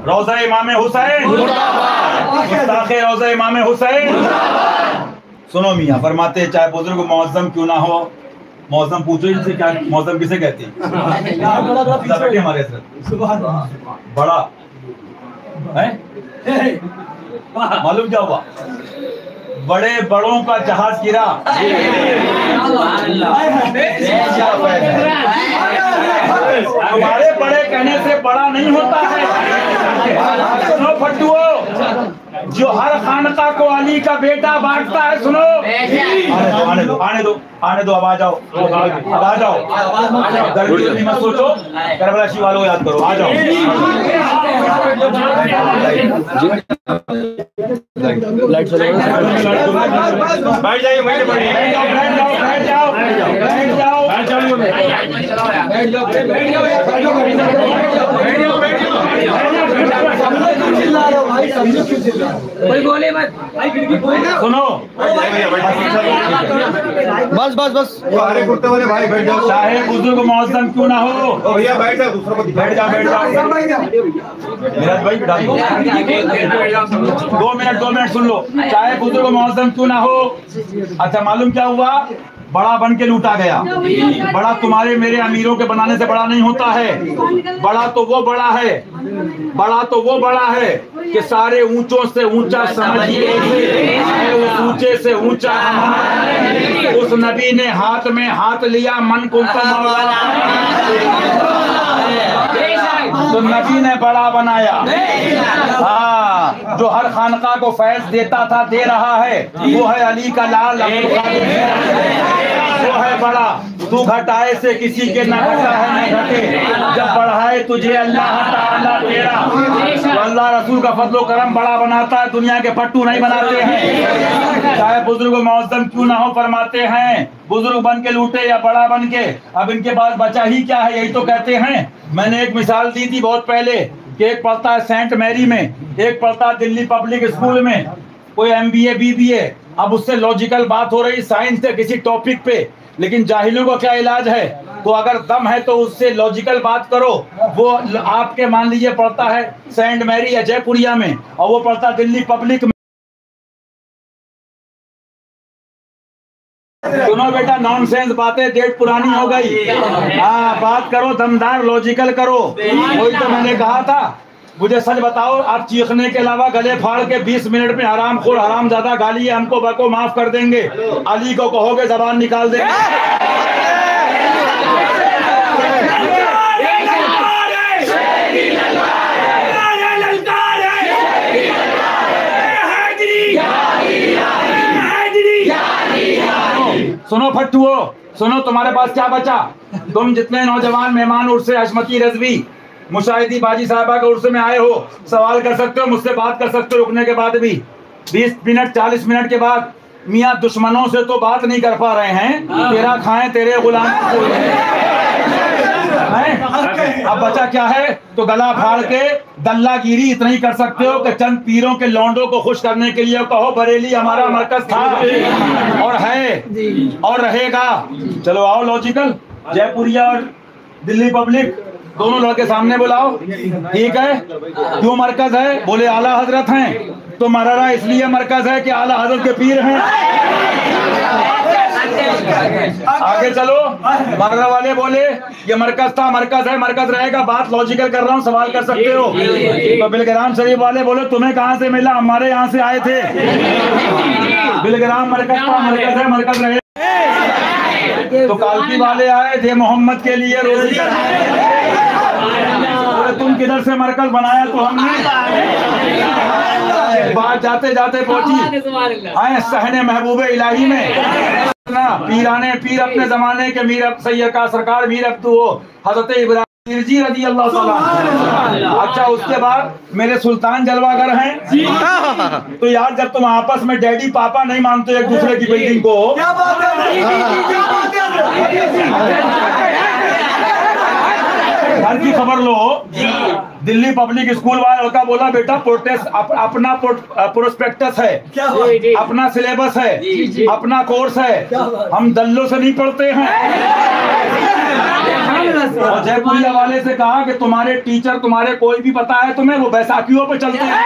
रोज़ा इमाम हुसैन, गुस्ताखे रोज़ा इमाम हुसैन। सुनो मियाँ, फरमाते चाहे बुजुर्ग मुअज्जम क्यों ना हो, मुअज्जम पूछो इनसे क्या मुअज्जम किसे कहते हैं? हमारे बड़ा है, मालूम क्या हुआ? बड़े बड़ों का जहाज गिरा। हमारे बड़े कहने से बड़ा नहीं होता है। सुनो फट्टुओ, जो हर खानका को अली का बेटा बांटता है, सुनो आने दो आने दो आने दो, अब आ जाओ अब आ जाओ, दर्द मत सोचो, करबला शिव वालों याद करो, आ जाओ। बैठ जाइए, बैठ कोई बोले मत। सुनो, बस बस बस, अरे कुर्ते वाले भाई बैठ जाओ, चाहे बुजुर्ग मुअज्जम क्यों ना हो। भैया बैठ जाओ, दूसरों को बैठ जाओ बैठ जाओ, मेरा भाई बिठा दो। 2 मिनट सुन लो, चाहे बुजुर्ग मुअज्जम क्यों ना हो। अच्छा, मालूम क्या हुआ? बड़ा बन के लूटा गया। बड़ा तुम्हारे मेरे अमीरों के बनाने से बड़ा नहीं होता है। बड़ा तो वो बड़ा है, बड़ा तो वो बड़ा है कि सारे ऊंचों से ऊंचा समझिए, उस ऊंचे से ऊंचा। उस नबी ने हाथ में हाथ लिया, मन को तो नबी ने बड़ा बनाया। हाँ, जो हर खानका को फैज देता था, दे रहा है, वो है अली का लाल, वो है बड़ा। तू घटाए से किसी के न घटा है न घटे, जब बढ़ाए तुझे अल्लाह ताला तेरा। तो अल्लाह रसूल का फजलो करम बड़ा बनाता है, दुनिया के पट्टू नहीं बनाते हैं। चाहे बुजुर्ग मुअज्जम क्यों ना हो, फरमाते हैं बुजुर्ग बन के लूटे या बड़ा बन के, अब इनके पास बचा ही क्या है, यही तो कहते हैं। मैंने एक मिसाल दी थी बहुत पहले कि एक पढ़ता है सेंट मैरी में, एक पढ़ता है दिल्ली पब्लिक स्कूल में, कोई MBA BBA। अब उससे लॉजिकल बात हो रही साइंस से किसी टॉपिक पे, लेकिन जाहिलों का क्या इलाज है? तो अगर दम है तो उससे लॉजिकल बात करो। वो आपके मान लीजिए पढ़ता है सेंट मैरी या जयपुरिया में, और वो पढ़ता दिल्ली पब्लिक में। सुनो बेटा, नॉनसेंस बातें डेट पुरानी हो गई। हाँ, बात करो दमदार, लॉजिकल करो। वही तो मैंने कहा था। मुझे सच बताओ, आप चीखने के अलावा गले फाड़ के 20 मिनट में हरामखोर हरामजादा गाली है हमको बको माफ कर देंगे। अली को कहोगे जबान निकाल देंगे। सुनो फट्टुओ, सुनो, तुम्हारे पास क्या बचा? तुम जितने नौजवान मेहमान उर्स से हशमती रजवी मुशाहिदी बाजी साहबा के उर्स में आए हो, सवाल कर सकते हो, मुझसे बात कर सकते हो रुकने के बाद भी। 20 मिनट 40 मिनट के बाद मियाँ दुश्मनों से तो बात नहीं कर पा रहे हैं, तेरा खाएं तेरे गुलाम हैं। अब बचा क्या है? तो गला फाड़ के दल्लागिरी इतना ही कर सकते हो कि चंद पीरों के लौंडों को खुश करने के लिए कहो बरेली हमारा मरकज था और है और रहेगा। चलो आओ लॉजिकल, जयपुरिया और दिल्ली पब्लिक दोनों लड़के सामने बुलाओ। ठीक है, क्यों मरकज है? बोले आला हजरत हैं। तो मरारा इसलिए मरकज है कि आला हजरत के पीर हैं। आगे चलो, मर्रा वाले बोले ये मरकज था, मरकज है, मरकज रहेगा। बात लॉजिकल कर रहा हूँ, सवाल कर सकते हो। तो बिलग्राम शरीफ वाले बोले तुम्हें कहाँ से मिला? हमारे यहाँ से आए थे। बिलग्राम मरकज था, मरकज है, मरकज रहे। तो कालकी वाले आए थे मोहम्मद के लिए रोजी। तुम किधर से मरकज बनाया? तो हमने बात जाते जाते पहुंची आए सहने महबूबे इलाही में। पीराने पीर अपने जमाने के मीर सैयद का सरकार मीर अब्दू हजरत इब्राहिम जी रजी अल्लाह ताला। अच्छा, उसके बाद मेरे सुल्तान जलवागर हैं। तो यार जब तुम आपस में डैडी पापा नहीं मानते एक दूसरे की बिल्डिंग को, क्या बात घर की खबर लो। दिल्ली पब्लिक स्कूल वाले का बोला बेटा प्रोटेस्ट अपना प्रोस्पेक्टस है, अपना सिलेबस है, अपना कोर्स है, हम दल्लों से नहीं पढ़ते हैं। और जयपुरिया वाले से कहा कि तुम्हारे टीचर तुम्हारे कोई भी पता है तुम्हें, वो बैसाखियों पे चलते हैं।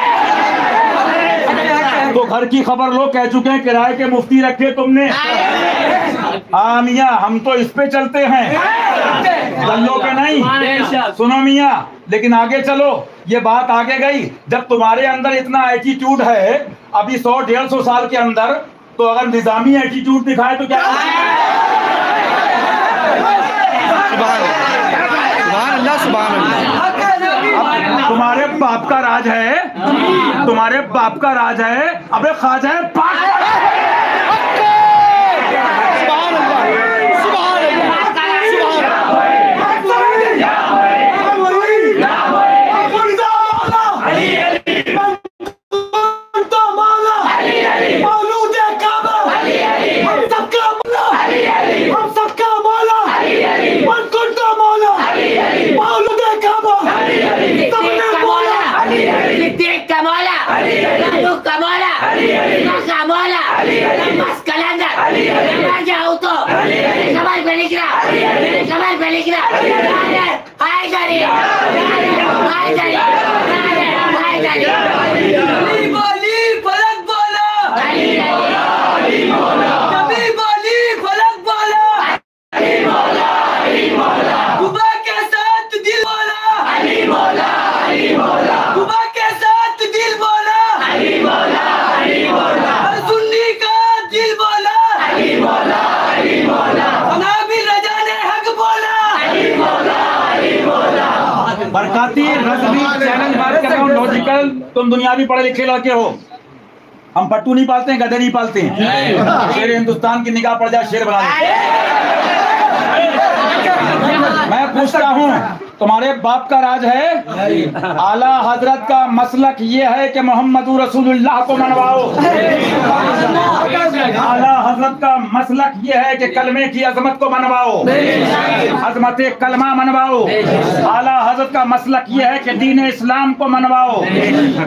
तो घर की खबर लो, कह चुके हैं किराए के मुफ्ती रखे तुमने। हाँ मियाँ, हम तो इस पे चलते हैं, दल्लों पे नहीं। सुनो मियाँ, लेकिन आगे चलो, ये बात आगे गई। जब तुम्हारे अंदर इतना एटीट्यूड है अभी 100-150 साल के अंदर, तो अगर निजामी एटीट्यूड दिखाए तो क्या? तुम्हारे बाप का राज है, तुम्हारे बाप का राज है। अबे ख्वाजा है बरकाती रज़वी चैलेंज बात कर रहा हूँ लॉजिकल। तुम दुनियावी पढ़े लिखे लड़के हो, हम पट्टू नहीं पालते हैं, गधे नहीं पालते हैं। शेर हिंदुस्तान की निगाह पड़ जाए शेर बना मैं पूछता हूँ, तुम्हारे बाप का राज है? आला हजरत का मसलक ये है कि मोहम्मद रसूलुल्लाह को मनवाओ। आला हजरत का मसलक ये है कि कलमे की अजमत को मनवाओ, अजमत कलमा मनवाओ। आला हजरत का मसलक ये है कि दीन इस्लाम को मनवाओ।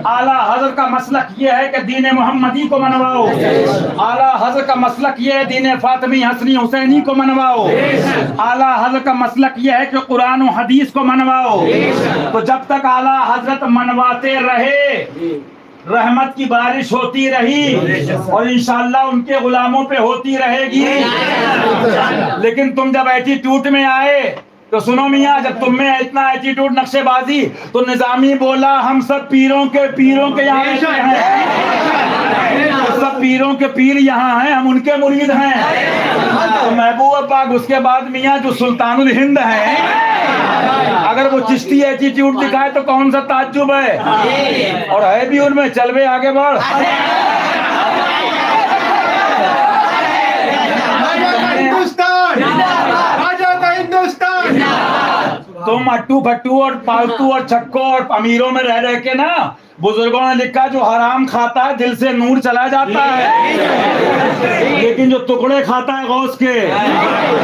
आला हजरत का मसलक ये है कि दीन मोहम्मदी को मनवाओ। आला हजरत का मसलक ये है दीन फातिमी हसनी हुसैनी को मनवाओ। आला हजरत का मसलक ये है कि कुरान और हदीस को मनवाओ। तो जब तक आला हजरत मनवाते रहे, रहमत की बारिश होती रही और इंशाअल्लाह उनके गुलामों पे होती रहेगी। लेकिन तुम जब एटीट्यूड में आए तो सुनो मियाँ, जब तुम में इतना एटीट्यूड नक्शेबाजी, तो निजामी बोला हम सब पीरों के यहाँ रहते हैं, तो सब पीरों के पीर यहाँ हैं, हम उनके मुरीद हैं। तो महबूब पाक उसके बाद मियाँ जो सुल्तानुल हिंद है, अगर वो चिश्ती एटीट्यूड दिखाए तो कौन सा ताज्जुब है, और है भी उनमें। चल बे आगे बढ़। तुम अट्टू फट्टू और पालतू और छक्को और अमीरों में रह के ना, बुजुर्गों ने लिखा जो हराम खाता है दिल से नूर चला जाता है, लेकिन जो टुकड़े खाता है गौस के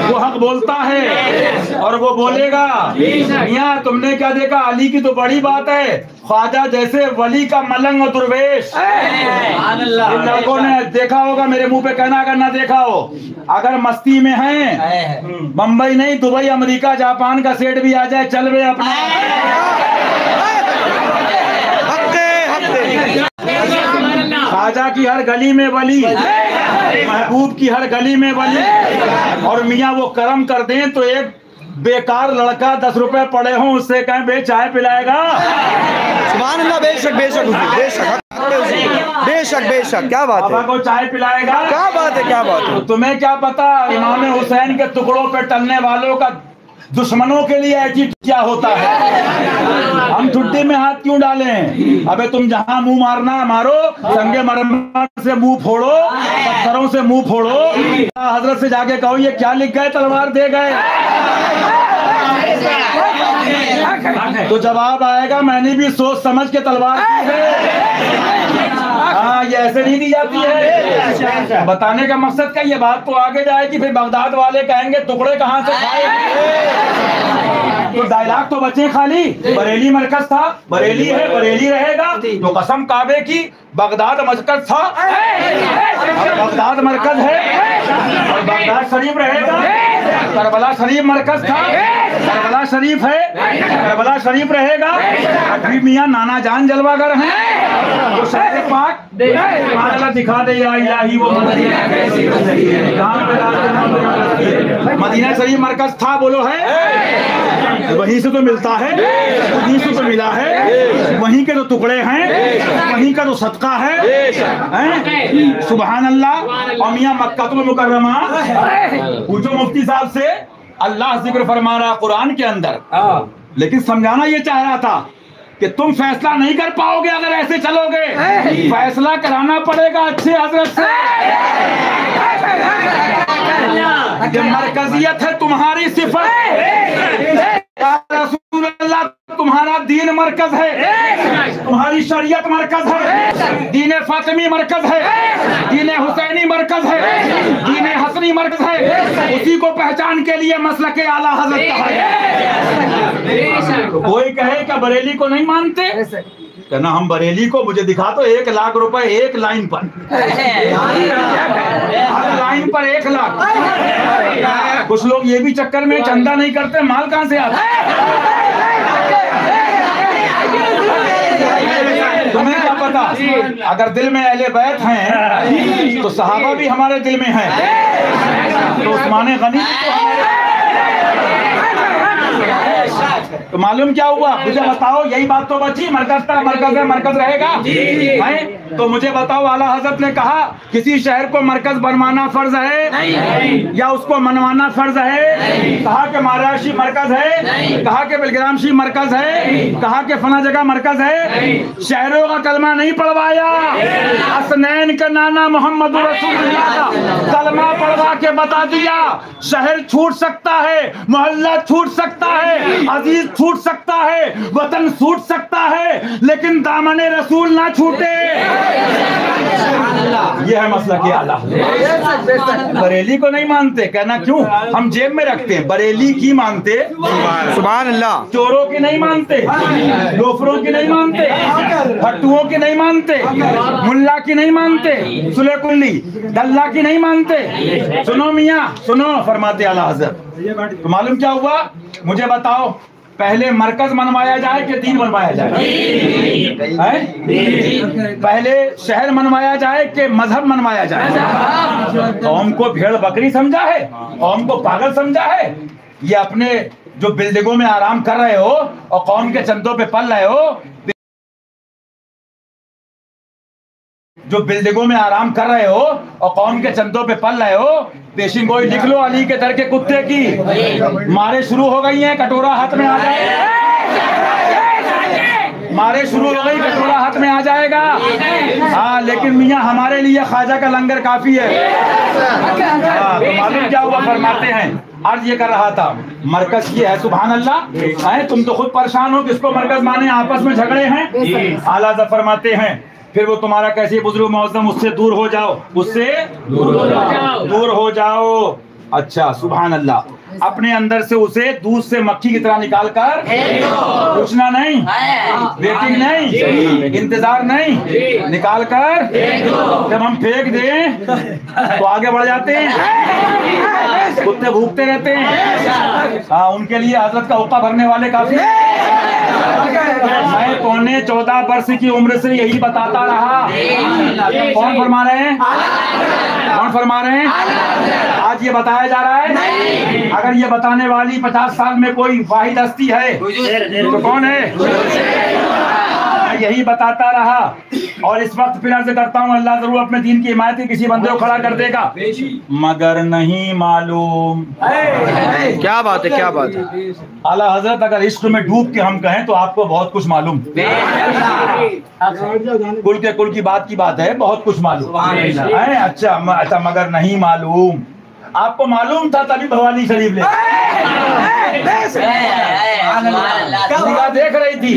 वो हक बोलता है और वो बोलेगा। मियां तुमने क्या देखा, अली की तो बड़ी बात है, ख्वाजा जैसे वली का मलंग और दुर्वेश। इन लड़कों ने देखा होगा, मेरे मुंह पे कहना अगर ना देखा हो, अगर मस्ती में हैं, बंबई नहीं दुबई अमेरिका जापान का सेट भी आ जाए, चल वे अपना। ख्वाजा की हर गली में वली, महबूब की हर गली में वली। और मियाँ वो करम कर दें तो एक बेकार लड़का 10 रुपए पड़े हों उससे कहें बे चाय पिलाएगा। सुभान अल्लाह, बेशक बेशक बेशक बेशक बेशक, क्या बात है, को चाय पिलाएगा। क्या बात है, क्या बात है। तो तुम्हें क्या पता इमाम हुसैन के टुकड़ों पे टलने वालों का दुश्मनों के लिए एटीट्यूड क्या होता है। हम ठुड्डी में हाथ क्यों डालें? अबे तुम जहां मुंह मारना मारो, संगे मरमर से मुंह फोड़ो, पत्थरों से मुंह फोड़ो। हजरत से जाके कहो ये क्या लिख गए, तलवार दे गए, तो जवाब आएगा मैंने भी सोच समझ के तलवार दी है। हाँ, ये ऐसे नहीं दी जाती है। बताने का मकसद क्या, ये बात तो आगे जाएगी, फिर बगदाद वाले कहेंगे टुकड़े कहाँ से खाए। तो डायलॉग तो बचे खाली, बरेली मरकज था, बरेली है, बरेली रहेगा। तो कसम काबे की, बगदाद मरकज था और बगदाद मरकज है, और बगदाद शरीफ रहेगा। करबला शरीफ मरकज था, करबला शरीफ है, करबला शरीफ रहेगा। अभी मियाँ नाना जान जलवागर हैं, तो शहर पाक दिखा दे या इलाही वो मदीना शरीफ मरकज था, बोलो है, वहीं से तो मिलता है, वहीं से तो मिला है, वहीं के तो टुकड़े हैं, वहीं का तो सदका है। सुभान अल्लाह। और मियाँ मक्कातुल मुकर्रमा पूछो मुफ्ती साहब से, अल्लाह जिक्र फरमा रहा कुरान के अंदर, लेकिन समझाना ये चाह रहा था कि तुम फैसला नहीं कर पाओगे अगर ऐसे चलोगे, फैसला कराना पड़ेगा अच्छे हजरत से। ये मरकजियत है तुम्हारी सिफत, रसूल अल्लाह तुम्हारा दीन मरकज है, तुम्हारी शरीयत मरकज है, दीन फातिमी मरकज है, दीन हुसैनी मरकज है, दीन हसनी मरकज है। उसी को पहचान के लिए मसलक आला हजरत कहा है। कोई कहे क्या बरेली को नहीं मानते, कहना हम बरेली को, मुझे दिखा तो 1 लाख रुपए एक लाइन पर, हर लाइन पर 1 लाख। कुछ लोग ये भी चक्कर में चंदा नहीं करते, माल कहां से आता है? तुम्हें क्या पता, अगर दिल में अहले बैत हैं तो सहाबा भी हमारे दिल में हैं, तो उस्मान गनी तो मालूम क्या हुआ, मुझे बताओ। यही बात तो बची, मरकज था, मरकज है, मरकज रहेगा है। तो मुझे बताओ, आला हजरत ने कहा किसी शहर को मरकज बनवाना फर्ज है या उसको मनवाना फर्ज है? कहा कि महाराष्ट्र मरकज है, कहा कि बेलग्राम मरकज है, कहा कि फला जगह मरकज है। शहरों का कलमा नहीं पढ़वाया, हसनैन का नाना मोहम्मद रसूलुल्लाह का कलमा पढ़वा के बता दिया। शहर छूट सकता है, मोहल्ला छूट सकता है, अजीज छूट सकता है, वतन छूट सकता है, लेकिन दामने रसूल ना छूटे। यह है मसला के आला। बरेली को नहीं मानते, कहना क्यों, हम जेब में रखते हैं। बरेली की मानते, सुभान अल्लाह। चोरों की नहीं मानते, लोफरों की नहीं मानते, फट्टुओं की नहीं मानते, मुल्ला की नहीं मानते, सुले कुल्ली दल्ला की नहीं मानते। सुनो मियाँ सुनो, फरमाते आला हज़रत। तो मालूम क्या हुआ, मुझे बताओ पहले मरकज मनवाया जाए कि दीन बनवाया जाए? पहले शहर मनवाया जाए कि मजहब मनवाया जाए? कौम को भेड़ बकरी समझा है, कौम को पागल समझा है? ये अपने जो बिल्डिंगों में आराम कर रहे हो और कौम के चंदों पे पल रहे हो, जो बिल्डिंगों में आराम कर रहे हो और कौम के चंदों पे पल रहे हो, पेशिंग गोई लिख लो अली के दर के कुत्ते की। मारे शुरू हो गई हैं, कटोरा हाथ में आ जाएगा। मारे शुरू हो गई, कटोरा हाथ में आ जाएगा। हाँ, लेकिन मियाँ हमारे लिए ख्वाजा का लंगर काफी है। हाँ, तो मालूम क्या हुआ? फरमाते हैं, अर्ज ये कर रहा था, मरकज ये है, सुभान अल्लाह है। तुम तो खुद परेशान हो, किसको मरकज माने, आपस में झगड़े हैं। आला फरमाते हैं, फिर वो तुम्हारा कैसे बुजुर्ग मुअज्जम, उससे दूर हो जाओ, उससे दूर हो जाओ। अच्छा, सुभान अल्लाह। अपने अंदर से उसे दूध से मक्खी की तरह निकाल कर पूछना नहीं, वेटिंग नहीं, इंतजार नहीं, निकाल कर जब हम फेंक दें तो आगे बढ़ जाते हैं, कुत्ते भूखते रहते हैं। हाँ, उनके लिए हजरत का हुक्का भरने वाले काफी। मैं 14 वर्ष की उम्र से यही बताता रहा। कौन फरमा रहे हैं? कौन फरमा रहे हैं? आज ये बताया जा रहा है। अगर ये बताने वाली 50 साल में कोई वाहिद हस्ती है तो कौन है? मैं यही बताता रहा। और इस वक्त फिर अर्ज करता हूँ, अल्लाह जरूर अपने दीन की हिमायत की किसी बंदे को खड़ा कर देगा, मगर नहीं मालूम। क्या बात है, क्या बात है। आला हजरत, अगर इश्क में डूब के हम कहें तो आपको बहुत कुछ मालूम, कुल के कुल की बात है, बहुत कुछ मालूम है। अच्छा, मगर नहीं मालूम। आपको मालूम था तभी भवानी शरीफ ले निगाह देख रही थी।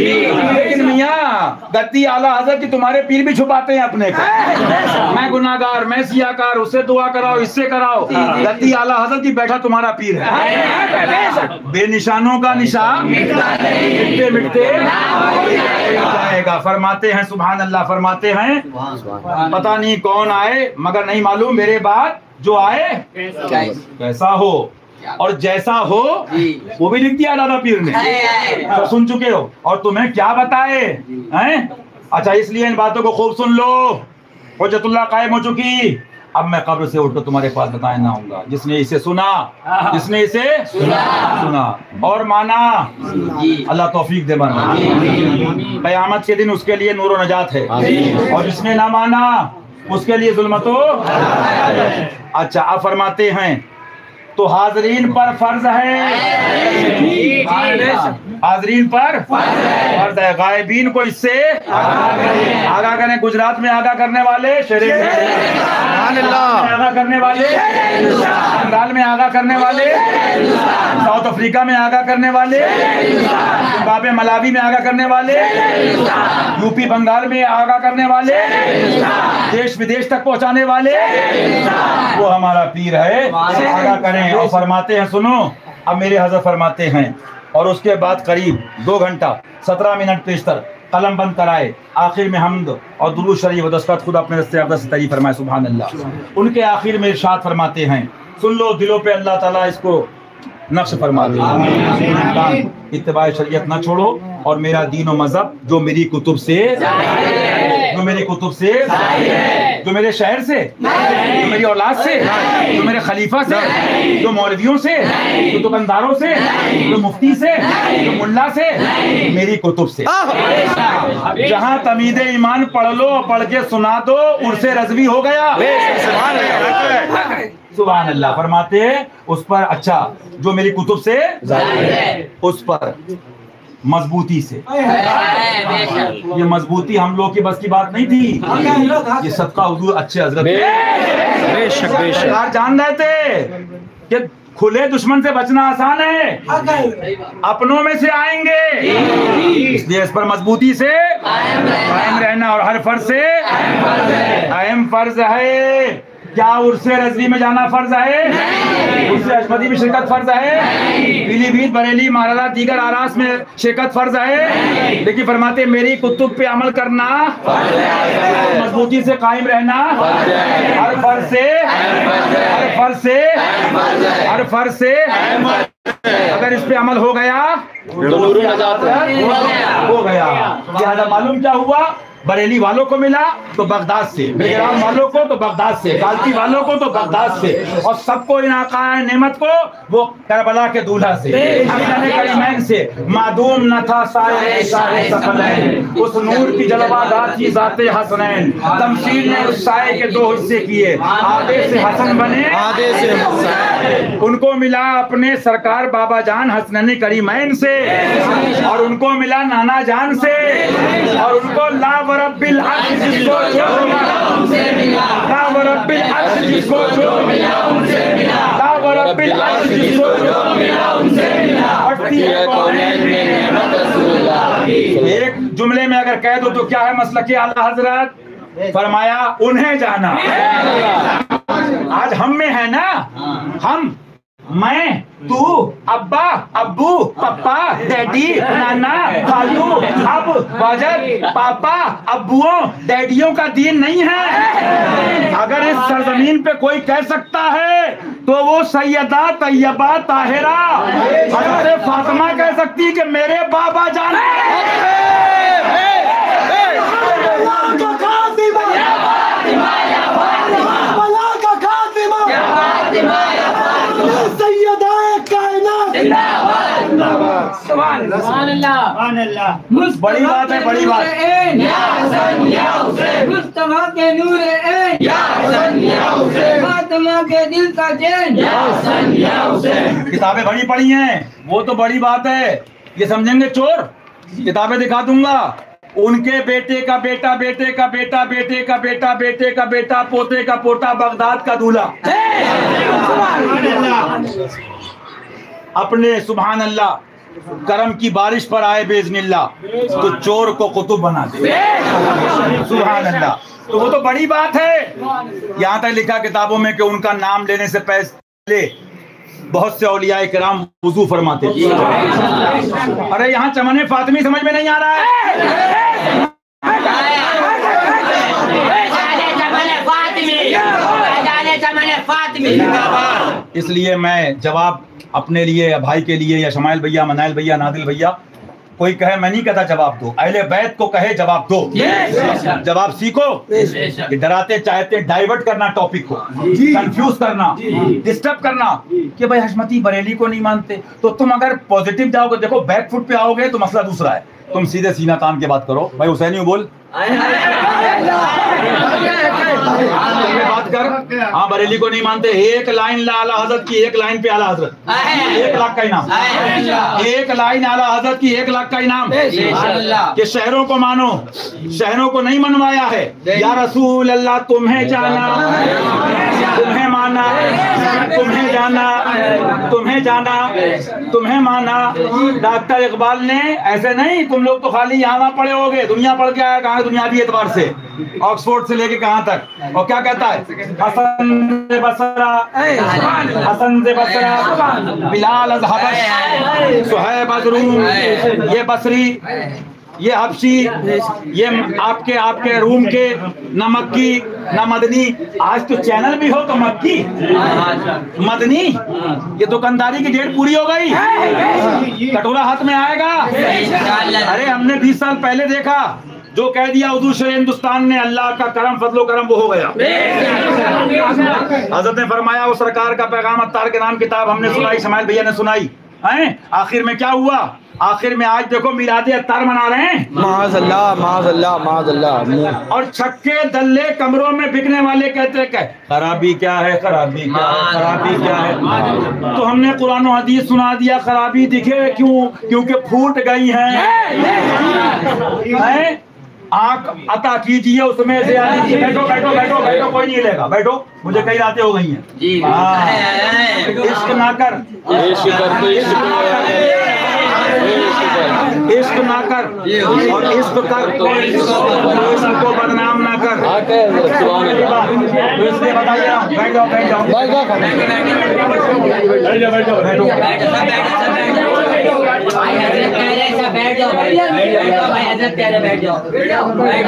लेकिन मियाँ गद्दी आला हजरत की तुम्हारे पीर भी छुपाते हैं अपने को। मैं गुनाहगार, मैं सियाकार, उससे दुआ कराओ, इससे कराओ। गद्दी आला हजरत की बैठा तुम्हारा पीर है। बेनिशानों का निशान मिटते मिटते जाएगा। फरमाते हैं, सुभान अल्लाह, फरमाते हैं, पता नहीं कौन आए मगर नहीं मालूम मेरे बाद जो आए कैसा हो और जैसा हो, वो भी लिख दिया दादा पीर ने, तो सुन चुके हो। और तुम्हें क्या बताए हैं? अच्छा, इसलिए इन बातों को खूब सुन लो। हुज्जतुल्लाह कायम हो चुकी। अब मैं कब्र से उठकर तुम्हारे पास बताए ना आऊंगा। जिसने इसे सुना, जिसने इसे सुना और माना, अल्लाह तौफीक दे माना। क़यामत के दिन उसके लिए नूर व नजात है, और जिसने ना माना उसके लिए जुल्मतो। अच्छा, अब फरमाते हैं, तो हाजरीन पर फर्ज है, हाजरीन पर फर्ज है, गायबीन को इससे आगाह करें। गुजरात में आगाह करने वाले, आगाह करने वाले, बंगाल में आगाह करने वाले, साउथ अफ्रीका में आगाह करने वाले, जिम्बाब्वे मलावी में आगाह करने वाले, यूपी बंगाल में आगाह करने वाले, देश विदेश तक पहुंचाने वाले, वो हमारा पीर है। आगाह करें। और फरमाते हैं, सुनो, अब मेरे हज़रत फरमाते हैं, और उसके बाद करीब 2 घंटा 17 मिनट पेशतर कलम बंद कराए। आखिर में हम्द और दुरूद शरीफ व दस्तखत खुद अपने दस्ते अक़दस से तारीफ़ फरमाए, सुभान अल्लाह। उनके आखिर में इरशाद फरमाते हैं, सुन लो, दिलों पे अल्लाह ताला इसको नक्श फरमा दे। इत्तिबा शरीयत न छोड़ो और मेरा दीन और मजहब जो मेरी कुतुब से, जो मेरी कुतुब से, जो मेरे शहर से, जो मेरी औलाद से, जो मेरे खलीफा से, जो मौलवियों से, जो दुकानदारों से, जो मुफ्ती से, जो मुल्ला से, मेरी कुतुब से। जहाँ तमीद ईमान पढ़ लो, पढ़ के सुना दो, उर्से रज़वी हो गया। सुभान अल्लाह। फरमाते उस पर, अच्छा, जो मेरी कुतुब से उस पर मजबूती से। ये मजबूती हम लोग की बस की बात नहीं थी। ये सदका हुजूर अच्छे हजरत बेशक बेशक जान रहे थे कि खुले दुश्मन से बचना आसान है, अपनों में से आएंगे, इसलिए इस पर मजबूती से कायम रहना। और हर फर्ज से अहम फर्ज है। क्या उर्से रज़वी में जाना फर्ज है? उर्से अजमदी में शिरकत फर्ज है? पीलीभीत, बरेली, महाराजा, दीगर आरास में शिरकत फर्ज है? लेकिन फरमाते मेरी कुतुब पे अमल करना, मजबूती से कायम रहना, हर फर्ज से, हर फर्ज से, हर फर्ज से अगर इस पे अमल हो गया तो हो गया। लिहाजा मालूम क्या हुआ, बरेली वालों को मिला तो बगदाद से, बेगराम वालों को तो बगदाद से, कालती वालों को तो बगदाद से, और सबको इन आकाए नेमत को वो करबला के दूल्हा से, हसन करीमैन से। मादूम न था साए शाहे सकलैन, उस नूर की जलवादार थी जाते हसनैन। तमसील ने उस साए के दो हिस्से किए, आधे से हसन बने आधे से हुसैन। उनको मिला अपने सरकार बाबा जान हसनैन करीमैन से, और उनको मिला नाना जान से, और उनको ला रब्बिल अर्श जिसको जो मिला उनसे मिला, ला रब्बिल अर्श जिसको जो मिला उनसे मिला, ला रब्बिल अर्श जिसको जो मिला उनसे मिला। एक जुमले में अगर कह दो तो क्या है मसलक आला हजरत? फरमाया उन्हें जाना। आज हम में है ना, हम, मैं, तू, अब्बा, अब्बू, पप्पा, डैडी, नाना, खालू, अब, वाजद, पापा, अब्बुओं, डैडियों का दीन नहीं है। अगर इस सरजमीन पे कोई कह सकता है तो वो सैयदा तैयबा ताहिरा हज़रत फातिमा कह सकती है कि मेरे बाबा जान बड़ी बात है, बड़ी बात। मुस्तफा के नूर फातिमा के दिल का चैन। किताबें बड़ी पढ़ी हैं, वो तो बड़ी बात है। ये समझेंगे चोर, किताबें दिखा दूंगा। उनके बेटे का बेटा, बेटे का बेटा, बेटे का बेटा, बेटे का बेटा, पोते का पोता, बगदाद का दूल्हा। अपने सुभान अल्लाह करम की बारिश पर आए बेज़निल्लाह तो चोर को कुतुब बना दे। सुभान अल्लाह। तो वो तो बड़ी बात है। यहाँ तक लिखा किताबों में कि उनका नाम लेने से पहले बहुत से औलिया किराम वुजू फरमाते थे। अरे यहाँ चमन फातिमी समझ में नहीं आ रहा है। इसलिए मैं जवाब अपने लिए या भाई के लिए या शमाइल भैया, मनाइल भैया, नादिल भैया, कोई कहे मैं नहीं कहता जवाब दो, अहले बैत को कहे जवाब दो। जवाब सीखो। ये डराते चाहते डाइवर्ट करना टॉपिक को, कंफ्यूज करना, डिस्टर्ब करना कि भाई हशमती बरेली को नहीं मानते। तो तुम अगर पॉजिटिव जाओगे, देखो बैक फुट पे आओगे तो मसला दूसरा है। तुम सीधे सीना तान के बात करो। भाई हुसैनी बोल बात कर। हाँ बरेली को नहीं मानते। एक लाइन ला आला हजरत की, एक लाइन पे आला हजरत 1 लाख का इनाम। एक लाइन आला हजरत की 1 लाख का इनाम। कि शहरों को मानो, शहरों को नहीं मनवाया है। या रसूल अल्लाह तुम्हें जाना, तुम्हें माना, तुम्हें जाना, तुम्हें जाना, तुम्हें माना। डॉक्टर इकबाल ने ऐसे नहीं, तुम लोग तो खाली यहाँ पढ़े होगे, दुनिया पढ़ के आया। कहाँ दुनियावी एतबार से, ऑक्सफोर्ड से लेके कहाँ तक। और क्या कहता है? हसन से बसरा, हसन से बसरा, बिलाल अज हबश, सुहैब अज रूम, ये बसरी, ये हबशी, ये आपके रूम के, न मक्की न मदनी। आज तो चैनल भी हो तो मक्की मदनी। ये दुकानदारी की डेट पूरी हो गई, कटोरा हाथ में आएगा। अरे हमने 20 साल पहले देखा, जो कह दिया उर्दू शे हिंदुस्तान ने, अल्लाह का करम फजलो करम वो हो गया। हजरत ने फरमाया वो सरकार का पैगाम अत्तार के नाम किताब हमने सुनाई, शमाइल भैया ने सुनाई हैं। आखिर में क्या हुआ? आखिर में आज देखो मिलादे अत्तार मना रहे हैं। माज़अल्लाह, माज़अल्लाह, माज़अल्लाह। और छक्के दल्ले कमरों में बिकने वाले कहते हैं खराबी क्या है, खराबी क्या है, खराबी क्या है। तो हमने कुरान और हदीस सुना दिया। खराबी दिखे क्यों? क्योंकि फूट गई है। आंख अता कीजिए उसमें से। बैठो बैठो बैठो बैठो, कोई नहीं लेगा, बैठो, मुझे कई रातें हो गई हैं। इश्क ना कर, इश्क ना कर, और इश्क कर, इश्क को बदनाम ना कर। तो इसलिए बताइए, बैठ जाओ बैठ जाओ बैठ जाओ बैठ जाओ। भाई हजरत कह रहे हैं बैठ जाओ भाई हजरत कह रहे बैठ जाओ भाई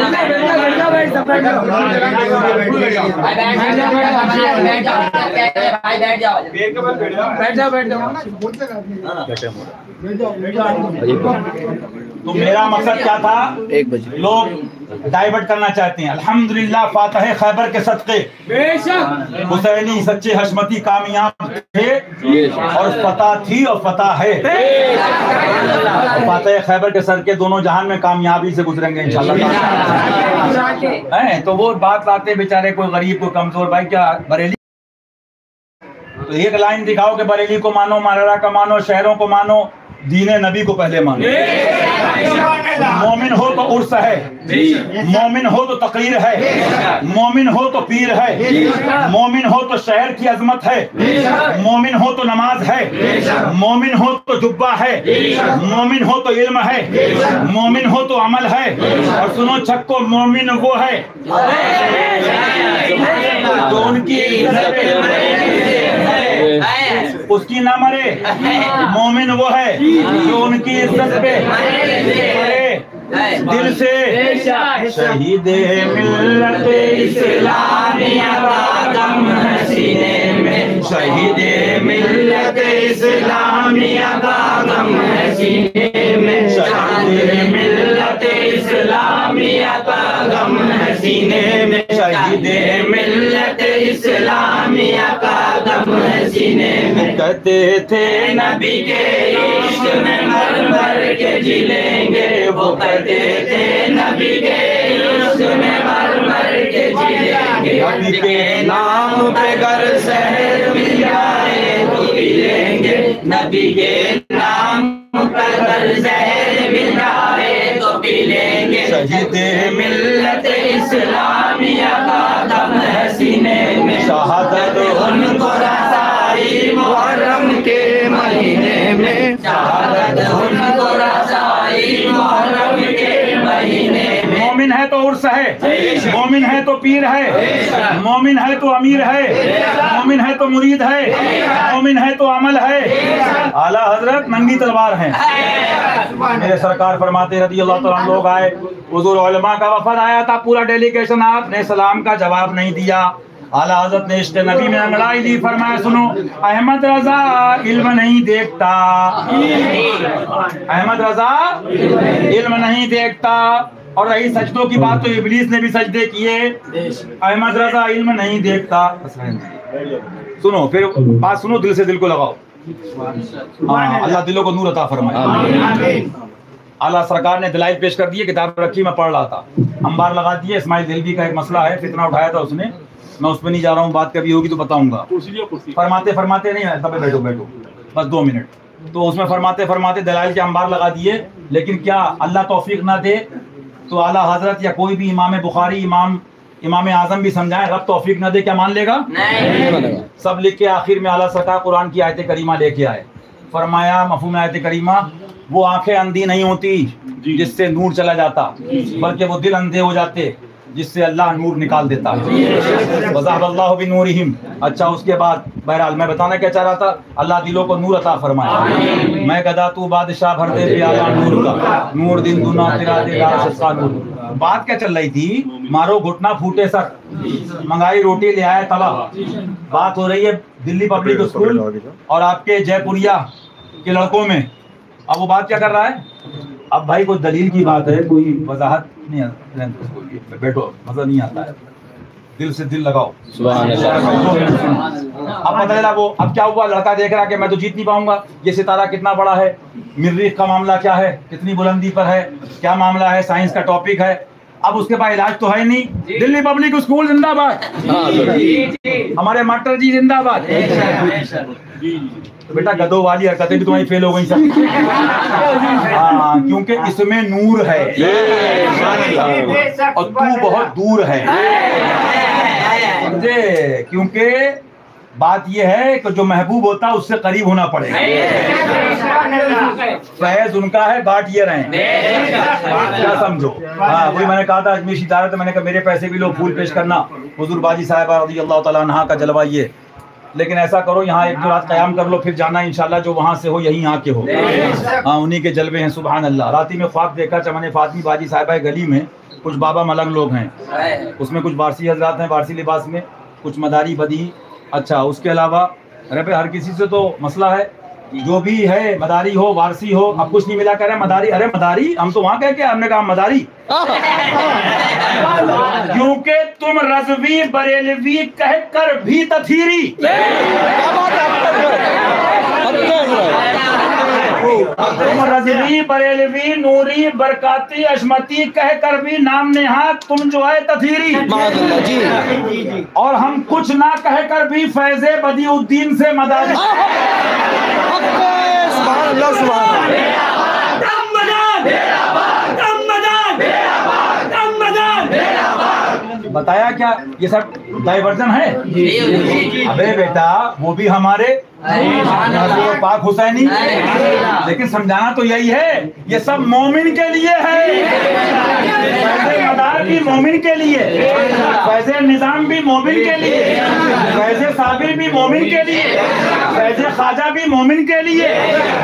तो मेरा मकसद क्या था? 1 बजे लोग डाइवर्ट करना चाहते हैं। अल्हम्दुलिल्लाह फातह खैबर के सदक़े हुसैनी सच्चे हशमती कामयाब थे और फतह थी और फतह है। फातह खैबर के सदक़े दोनों जहान में कामयाबी से गुजरेंगे इंशाअल्लाह। हैं तो वो बात लाते बेचारे, कोई गरीब कोई कमजोर, भाई क्या बरेली तो एक लाइन दिखाओ कि बरेली को मानो, मारड़ा का मानो, शहरों को मानो, दीने नबी को पहले मानो। मोमिन हो तो उर्स है, मोमिन हो तो तकरीर है, मोमिन हो तो पीर है, मोमिन हो तो शहर की अजमत है, मोमिन हो तो नमाज है, मोमिन हो तो जुब्बा है, मोमिन हो तो इल्म है, मोमिन हो तो अमल है। और सुनो छक्को, मोमिन वो है तो उनकी उसकी ना मरे, मोमिन वो है जो उनकी इज्जत पे दिल से। शहीद मिल्लत इस्लामिया का गम है सीने में, शहीद मिल्लत इस्लामिया का गम है सीने में, शहीद मिल्लत इस्लामिया का गम है सीने में, शहीद मिल्लत इस्लामिया का गम है सीने में। कहते थे नबी के इश्क में मर मर के जी लेंगे, वो कहते थे नबी के इश्क में मर मर के जी लेंगे, नबी के नाम पे घर शहर मिल जाए तो पी लेंगे, नबी के नाम पे घर शहर मिल जाए तो पी लेंगे। शहीद मिल्लत इस्लामिया का दम है सीने में, शहादत उनको रसाई मुहर्रम के महीने में, शहादत उनको रसाई मुहर्रम के महीने में। मोमिन है तो उर्स है, मोमिन है तो पीर है, मोमिन है तो अमीर है, मोमिन है तो मुरीद है, मोमिन है तो अमल है। आला हजरत नंगी तलवार है। मेरे सरकार फरमाते रज़ी अल्लाह तआला लोग आए, हुजूर उलमा का वफद आया था, पूरा डेलीगेशन, आपने सलाम का जवाब नहीं दिया। आला हज़रत ने इश्क़ नबी में अंगड़ाई ली, फरमाया सुनो, अहमद रजा इल्म नहीं देखता, अहमद रजा इल्म नहीं देखता। और रही सजदों की बात तो इब्लीस ने भी सजदे किए, अहमद रजा इल्म नहीं देखता। सुनो फिर बात सुनो, दिल से दिल को लगाओ। अल्लाह दिलों को नूर अता फरमाए। आला सरकार ने दलाइल पेश कर दिए, किताब रखी, मैं पढ़ रहा था, अंबार लगा दिए। इस्माइल दिलवी का एक मसला है, फितना उठाया था उसने, मैं उस पर नहीं जा रहा हूँ, बात कभी होगी तो बताऊंगा। फरमाते फरमाते नहीं है, तब बैठो बैठो बस 2 मिनट। तो उसमें फरमाते फरमाते दलाइल के अंबार लगा दिए, लेकिन क्या अल्लाह तौफीक ना दे तो आला हजरत या कोई भी इमाम बुखारी, इमाम आजम भी समझाए, रब तौफीक ना दे क्या मान लेगा? नहीं। सब लिख के आखिर में आला सरकार कुरान की आयत करीमा लेके आए। फरमाया मफहूम आयत करीमा, वो आंखें अंधी नहीं होती जिससे नूर चला जाता, बल्कि वो दिल अंधे हो जाते जिससे अल्लाह नूर निकाल देता। वज़ाहबल्लाहु बिनूरिहिम। अच्छा, उसके बाद बहरहाल मैं बताना क्या चाह रहा था, अल्लाह दिलों को नूर अता फरमाए। मैं गदा तू बादशाह भर दे प्याला नूर का, नूर दिन दुना तेरा दे राशा नूर। बात क्या चल रही थी, मारो घुटना फूटे सर, मंगाई रोटी ले आए तवा। बात हो रही है दिल्ली पब्लिक स्कूल और आपके जयपुरिया के लड़कों में। अब वो बात क्या कर रहा है, अब भाई कोई दलील की बात है, कोई वजाहत नहीं, बैठो, मजा नहीं आता है, दिल से दिल लगाओ। अब पता चला वो, अब क्या हुआ, लड़का देख रहा कि मैं तो जीत नहीं पाऊंगा, ये सितारा कितना बड़ा है, मरीख का मामला क्या है, कितनी बुलंदी पर है, क्या मामला है, साइंस का टॉपिक है। अब उसके पास इलाज तो है नहीं। दिल्ली पब्लिक स्कूल जिंदाबाद, हमारे मास्टर जी जिंदाबाद। तो बेटा गधों वाली हरकतें भी तुम्हारी फेल हो गई सब। हाँ, क्योंकि इसमें नूर है और तू बहुत दूर है, समझे? क्योंकि बात यह है कि जो महबूब होता है उससे करीब होना पड़ेगा। फैज उनका है, बाट ये रहे, क्या समझो? हाँ, वही मैंने कहा था अजमेर इदारत, मैंने कहा मेरे पैसे भी लो, फूल पेश करना। हुजूर बाजी साहिबा रज़ी अल्लाह तआला अन्हा का जलवा ये लेकिन ऐसा करो यहाँ एक दो रात क़याम कर लो, फिर जाना इंशाल्लाह। जो वहाँ से हो यही यहाँ के हो, हाँ उन्हीं के जलवे हैं। सुभान अल्लाह। रात ही में ख्वाब देखा चमन फातिमी बाजी साहिबा गली में कुछ बाबा मलंग लोग हैं, उसमें कुछ वारसी हजरात हैं वारसी लिबास में, कुछ मदारी बदी। अच्छा उसके अलावा अरे भाई हर किसी से तो मसला है, जो भी है मदारी हो वारसी हो, अब कुछ नहीं मिला कह रहे मदारी। अरे मदारी हम तो वहाँ कह के हमने कहा मदारी क्योंकि तुम रज़वी बरेलवी कह कर भी तथीरी। तुम रज़वी बरेलवी नूरी बरकाती अशमती कह कर भी नाम नेहात तुम जो है तथीरी। और हम कुछ ना कह कर भी फैज़े बदिउद्दीन से मदारी। बताया क्या ये सब डाइवर्जन है? अबे बेटा वो भी हमारे पाक हुसैनी, लेकिन समझाना तो यही है ये सब मोमिन के लिए है। फैज़े मदार भी मोमिन के लिए, फैज़े निजाम भी मोमिन के लिए, फैज़े साबिर भी मोमिन के लिए, फैज़े ख्वाजा भी मोमिन के लिए।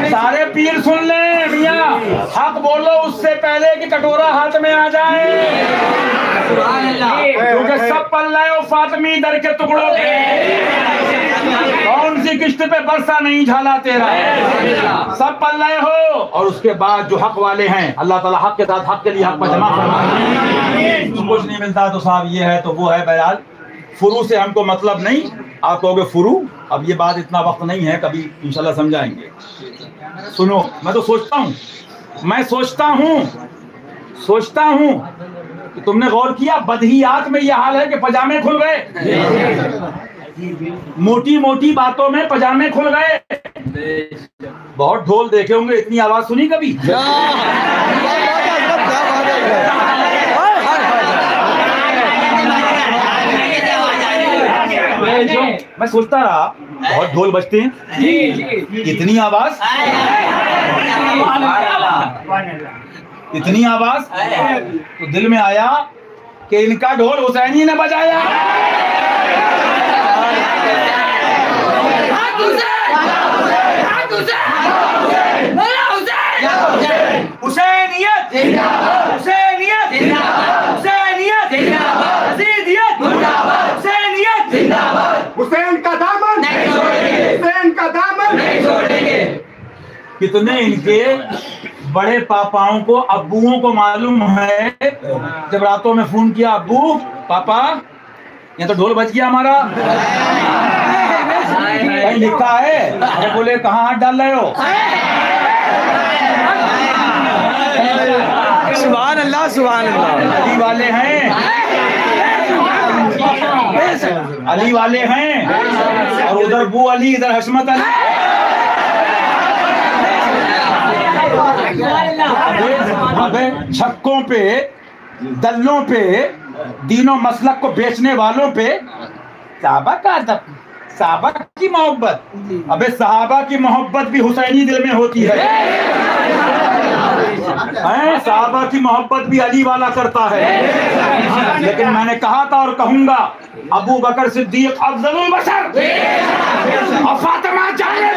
सारे पीर सुन ले मियाँ, हक बोलो उससे पहले कि कटोरा हाथ में आ जाए, क्योंकि सब पल्ले ओ फातिमी दर के टुकड़ों के। कौन सी किश्त पे बरसा नहीं झाला तेरा, सब पल्ले हो। और उसके बाद जो हक वाले हैं अल्लाह ताला हक के साथ हक के लिए हक पर जमा फरमाए। कुछ नहीं मिलता तो साहब ये है तो वो है। बहरहाल फुरू से हमको मतलब नहीं। आप कहोगे फुरू, अब ये बात इतना वक्त नहीं है, कभी इंशाल्लाह समझाएंगे। सुनो मैं तो सोचता हूँ, मैं सोचता हूँ कि तुमने गौर किया बदहियात में यह हाल है कि पजामे खुल गए, मोटी मोटी बातों में पजामे खुल गए। बहुत ढोल देखे होंगे, इतनी आवाज सुनी कभी? मैं सोचता रहा बहुत ढोल बजते हैं, इतनी आवाज, इतनी आवाज, तो दिल में आया कि इनका ढोल हुसैनी ने बजाया। हुसैनियत हुसैनियत हुसैनियत अज़ीदियत हुसैनियत जिंदाबाद। हुसैन का दामन नहीं छोड़ेंगे, हुसैन का दामन नहीं छोड़ेंगे। कितने इनके बड़े पापाओं को अब्बुओं को मालूम है, जब रातों में फोन किया अब्बू पापा ये तो ढोल बज गया हमारा, कहीं लिखा है? अरे बोले कहाँ हाथ डाल रहे हो? सुभान अल्लाह सुभान अल्लाह। अली वाले हैं, अली वाले हैं, और उधर बू अली इधर हशमत अली। अबे छक्कों पे दल्लों पे दीनों मसलक को बेचने वालों पे साहबा का अदब, साहबा की मोहब्बत। अबे सहाबा की मोहब्बत भी हुसैनी दिल में होती है, सहाबा की मोहब्बत भी अली वाला करता है। लेकिन मैंने कहा था और कहूंगा अबू बकर सिद्दीक अफजलुल बशर और फातिमा जाने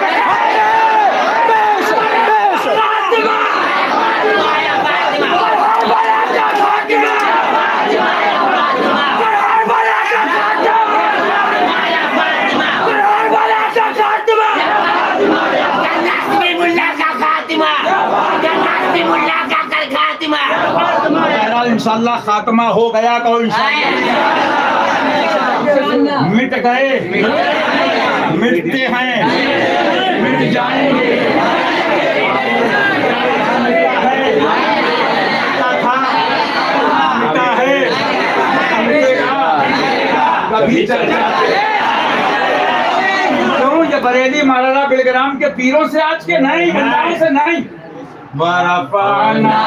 इंशाल्लाह खात्मा हो गया तो मिट गए, मिटते हैं, मिट जाएंगे। मिटा है, कभी चल जाते। क्यों ये बरेली मौलाना बिलग्राम के पीरों से आज के नहीं, बंदारों से नहीं। बरपाना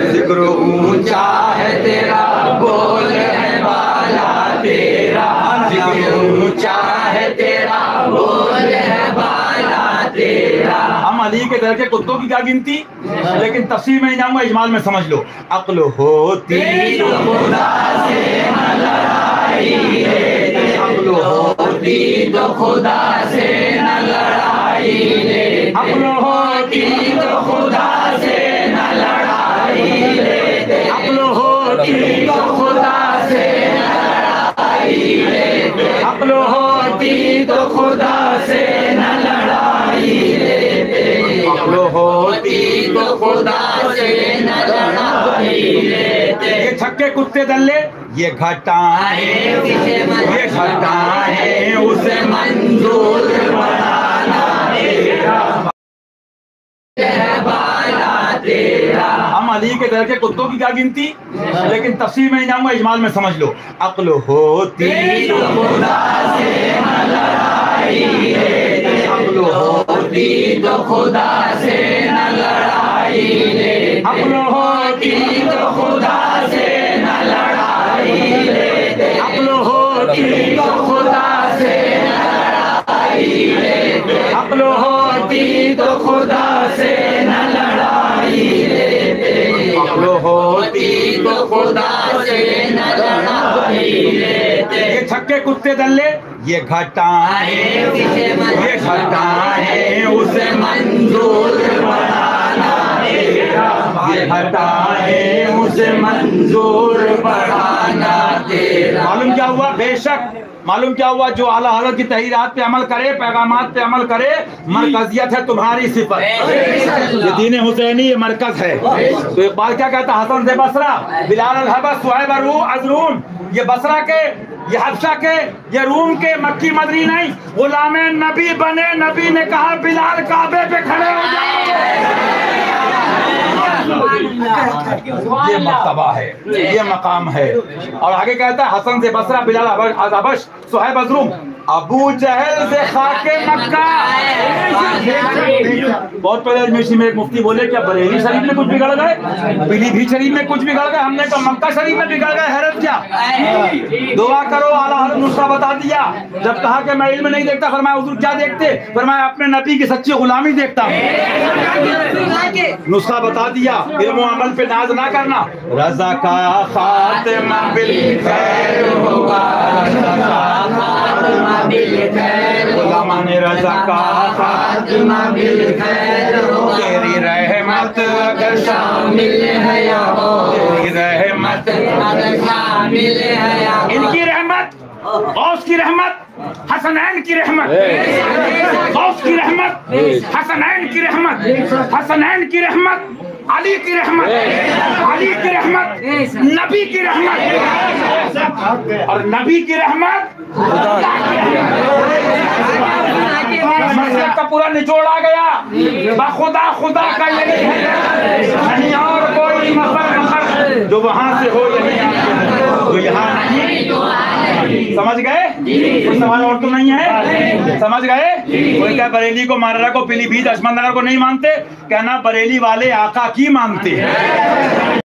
जिक्र ऊंचा है तेरा, बोल है वाला तेरा, जिक्र ऊंचा है तेरा, अली के दर के कुत्तों की क्या गिनती, लेकिन तफसीर में नहीं जाऊंगा, इजमाल में समझ लो। अक्ल होती तो खुदा से न लड़ाई लेते, अक्ल होती तो खुदा से न लड़ाई लेते, अक्ल होती तो खुदा से न लड़ाई लेते, अक्ल होती तो खुदा से न लड़ाई लेते, अक्ल होती तो खुदा से न लड़ाई लेते, अक्ल होती तो खुदा से न लड़ाई लेते। ये छक्के कुत्ते दल्ले, ये घटाएं उसे मंजूर बनाना तेरा। हम अली के दर के कुत्तों की क्या गिनती, लेकिन तफसीर में नहीं जाऊंगा, इजमाल में समझ लो। अक्ल होती तो खुदा से न लड़ाई लेते, अक्ल होती तो खुदा से न लड़ाई लेते, अक्ल होती तो खुदा से न लड़ाई लेते, अक्ल होती तो खुदा से न लड़ाई लेते, अक्ल होती तो खुदा से न लड़ाई लेते, अक्ल होती तो खुदा से न लड़ाई लेते। ये छक्के कुत्ते दल्ले, ये घटाएं उसे मंजूर बनाना तेरा, ये हटाएं उसे मंजूर बढ़ाना तेरा। मालूम क्या हुआ, बेशक मालूम क्या हुआ, जो आला हज़रत की तहरीरात पे अमल करे, पैगामात पे अमल करे, मरकजियत है तुम्हारी सिफत। ये दीन हुसैनी ये मरकज है। तो इकबाल क्या कहता, हसन से बसरा, बिलाल अल-हबश, सुहैब अज़रून, ये बसरा के, ये हबशा के, ये रूम के, मक्की मदनी नहीं, गुलाम नबी बने। नबी ने कहा बिलाल काबे पे खड़े हो जाओ। ये मर्तबा है, ये मकाम है। और आगे कहता है हसन से बसरा, बिलाल हबश, सुहैब अज़रून, अबू जहल से खाके मक्का। बहुत पहले अजमेर में एक मुफ्ती बोले क्या बरेली शरीफ में कुछ बिगड़ गए, पीलीभीत शरीफ में कुछ बिगड़ गए, हमने कहा मक्का शरीफ में बिगड़ गए। हैरत क्या, दुआ करो, आला हज़रत नुस्खा बता दिया। जब कहा कि मैं इल्म नहीं देखता, फरमाया हुजूर क्या देखते, फरमाया अपने नबी की सच्ची गुलामी देखता हूँ। नुस्खा बता दिया, इल्म और अमल पे नाज ना करना। रज़ा का खातिमा बिल खैर होगा, गुलामा ने रज़ा का खातिमा बिल खैर होगा। तेरी रहमत अगर शामिल है या हो, तेरी रहमत अगर शामिल है या हो। इनकी रहमत, गौस की रहमत, हसनैन की रहमत, गौस की रहमत, हसनैन की रहमत, हसनैन की रहमत, अली की रहमत, अली की रहमत, नबी की रहमत, और नबी की रहमत मसले का पूरा निचोड़ आ गया। खुदा खुदा का यही है, नहीं और कोई मफर जो वहां से हो, यही जो यहाँ नहीं। समझ गए, कोई सवाल और तो नहीं है, समझ गए। कोई क्या बरेली को, माररा को, पीलीभीत, अहमदनगर को नहीं मानते, कहना बरेली वाले आका की मानते हैं।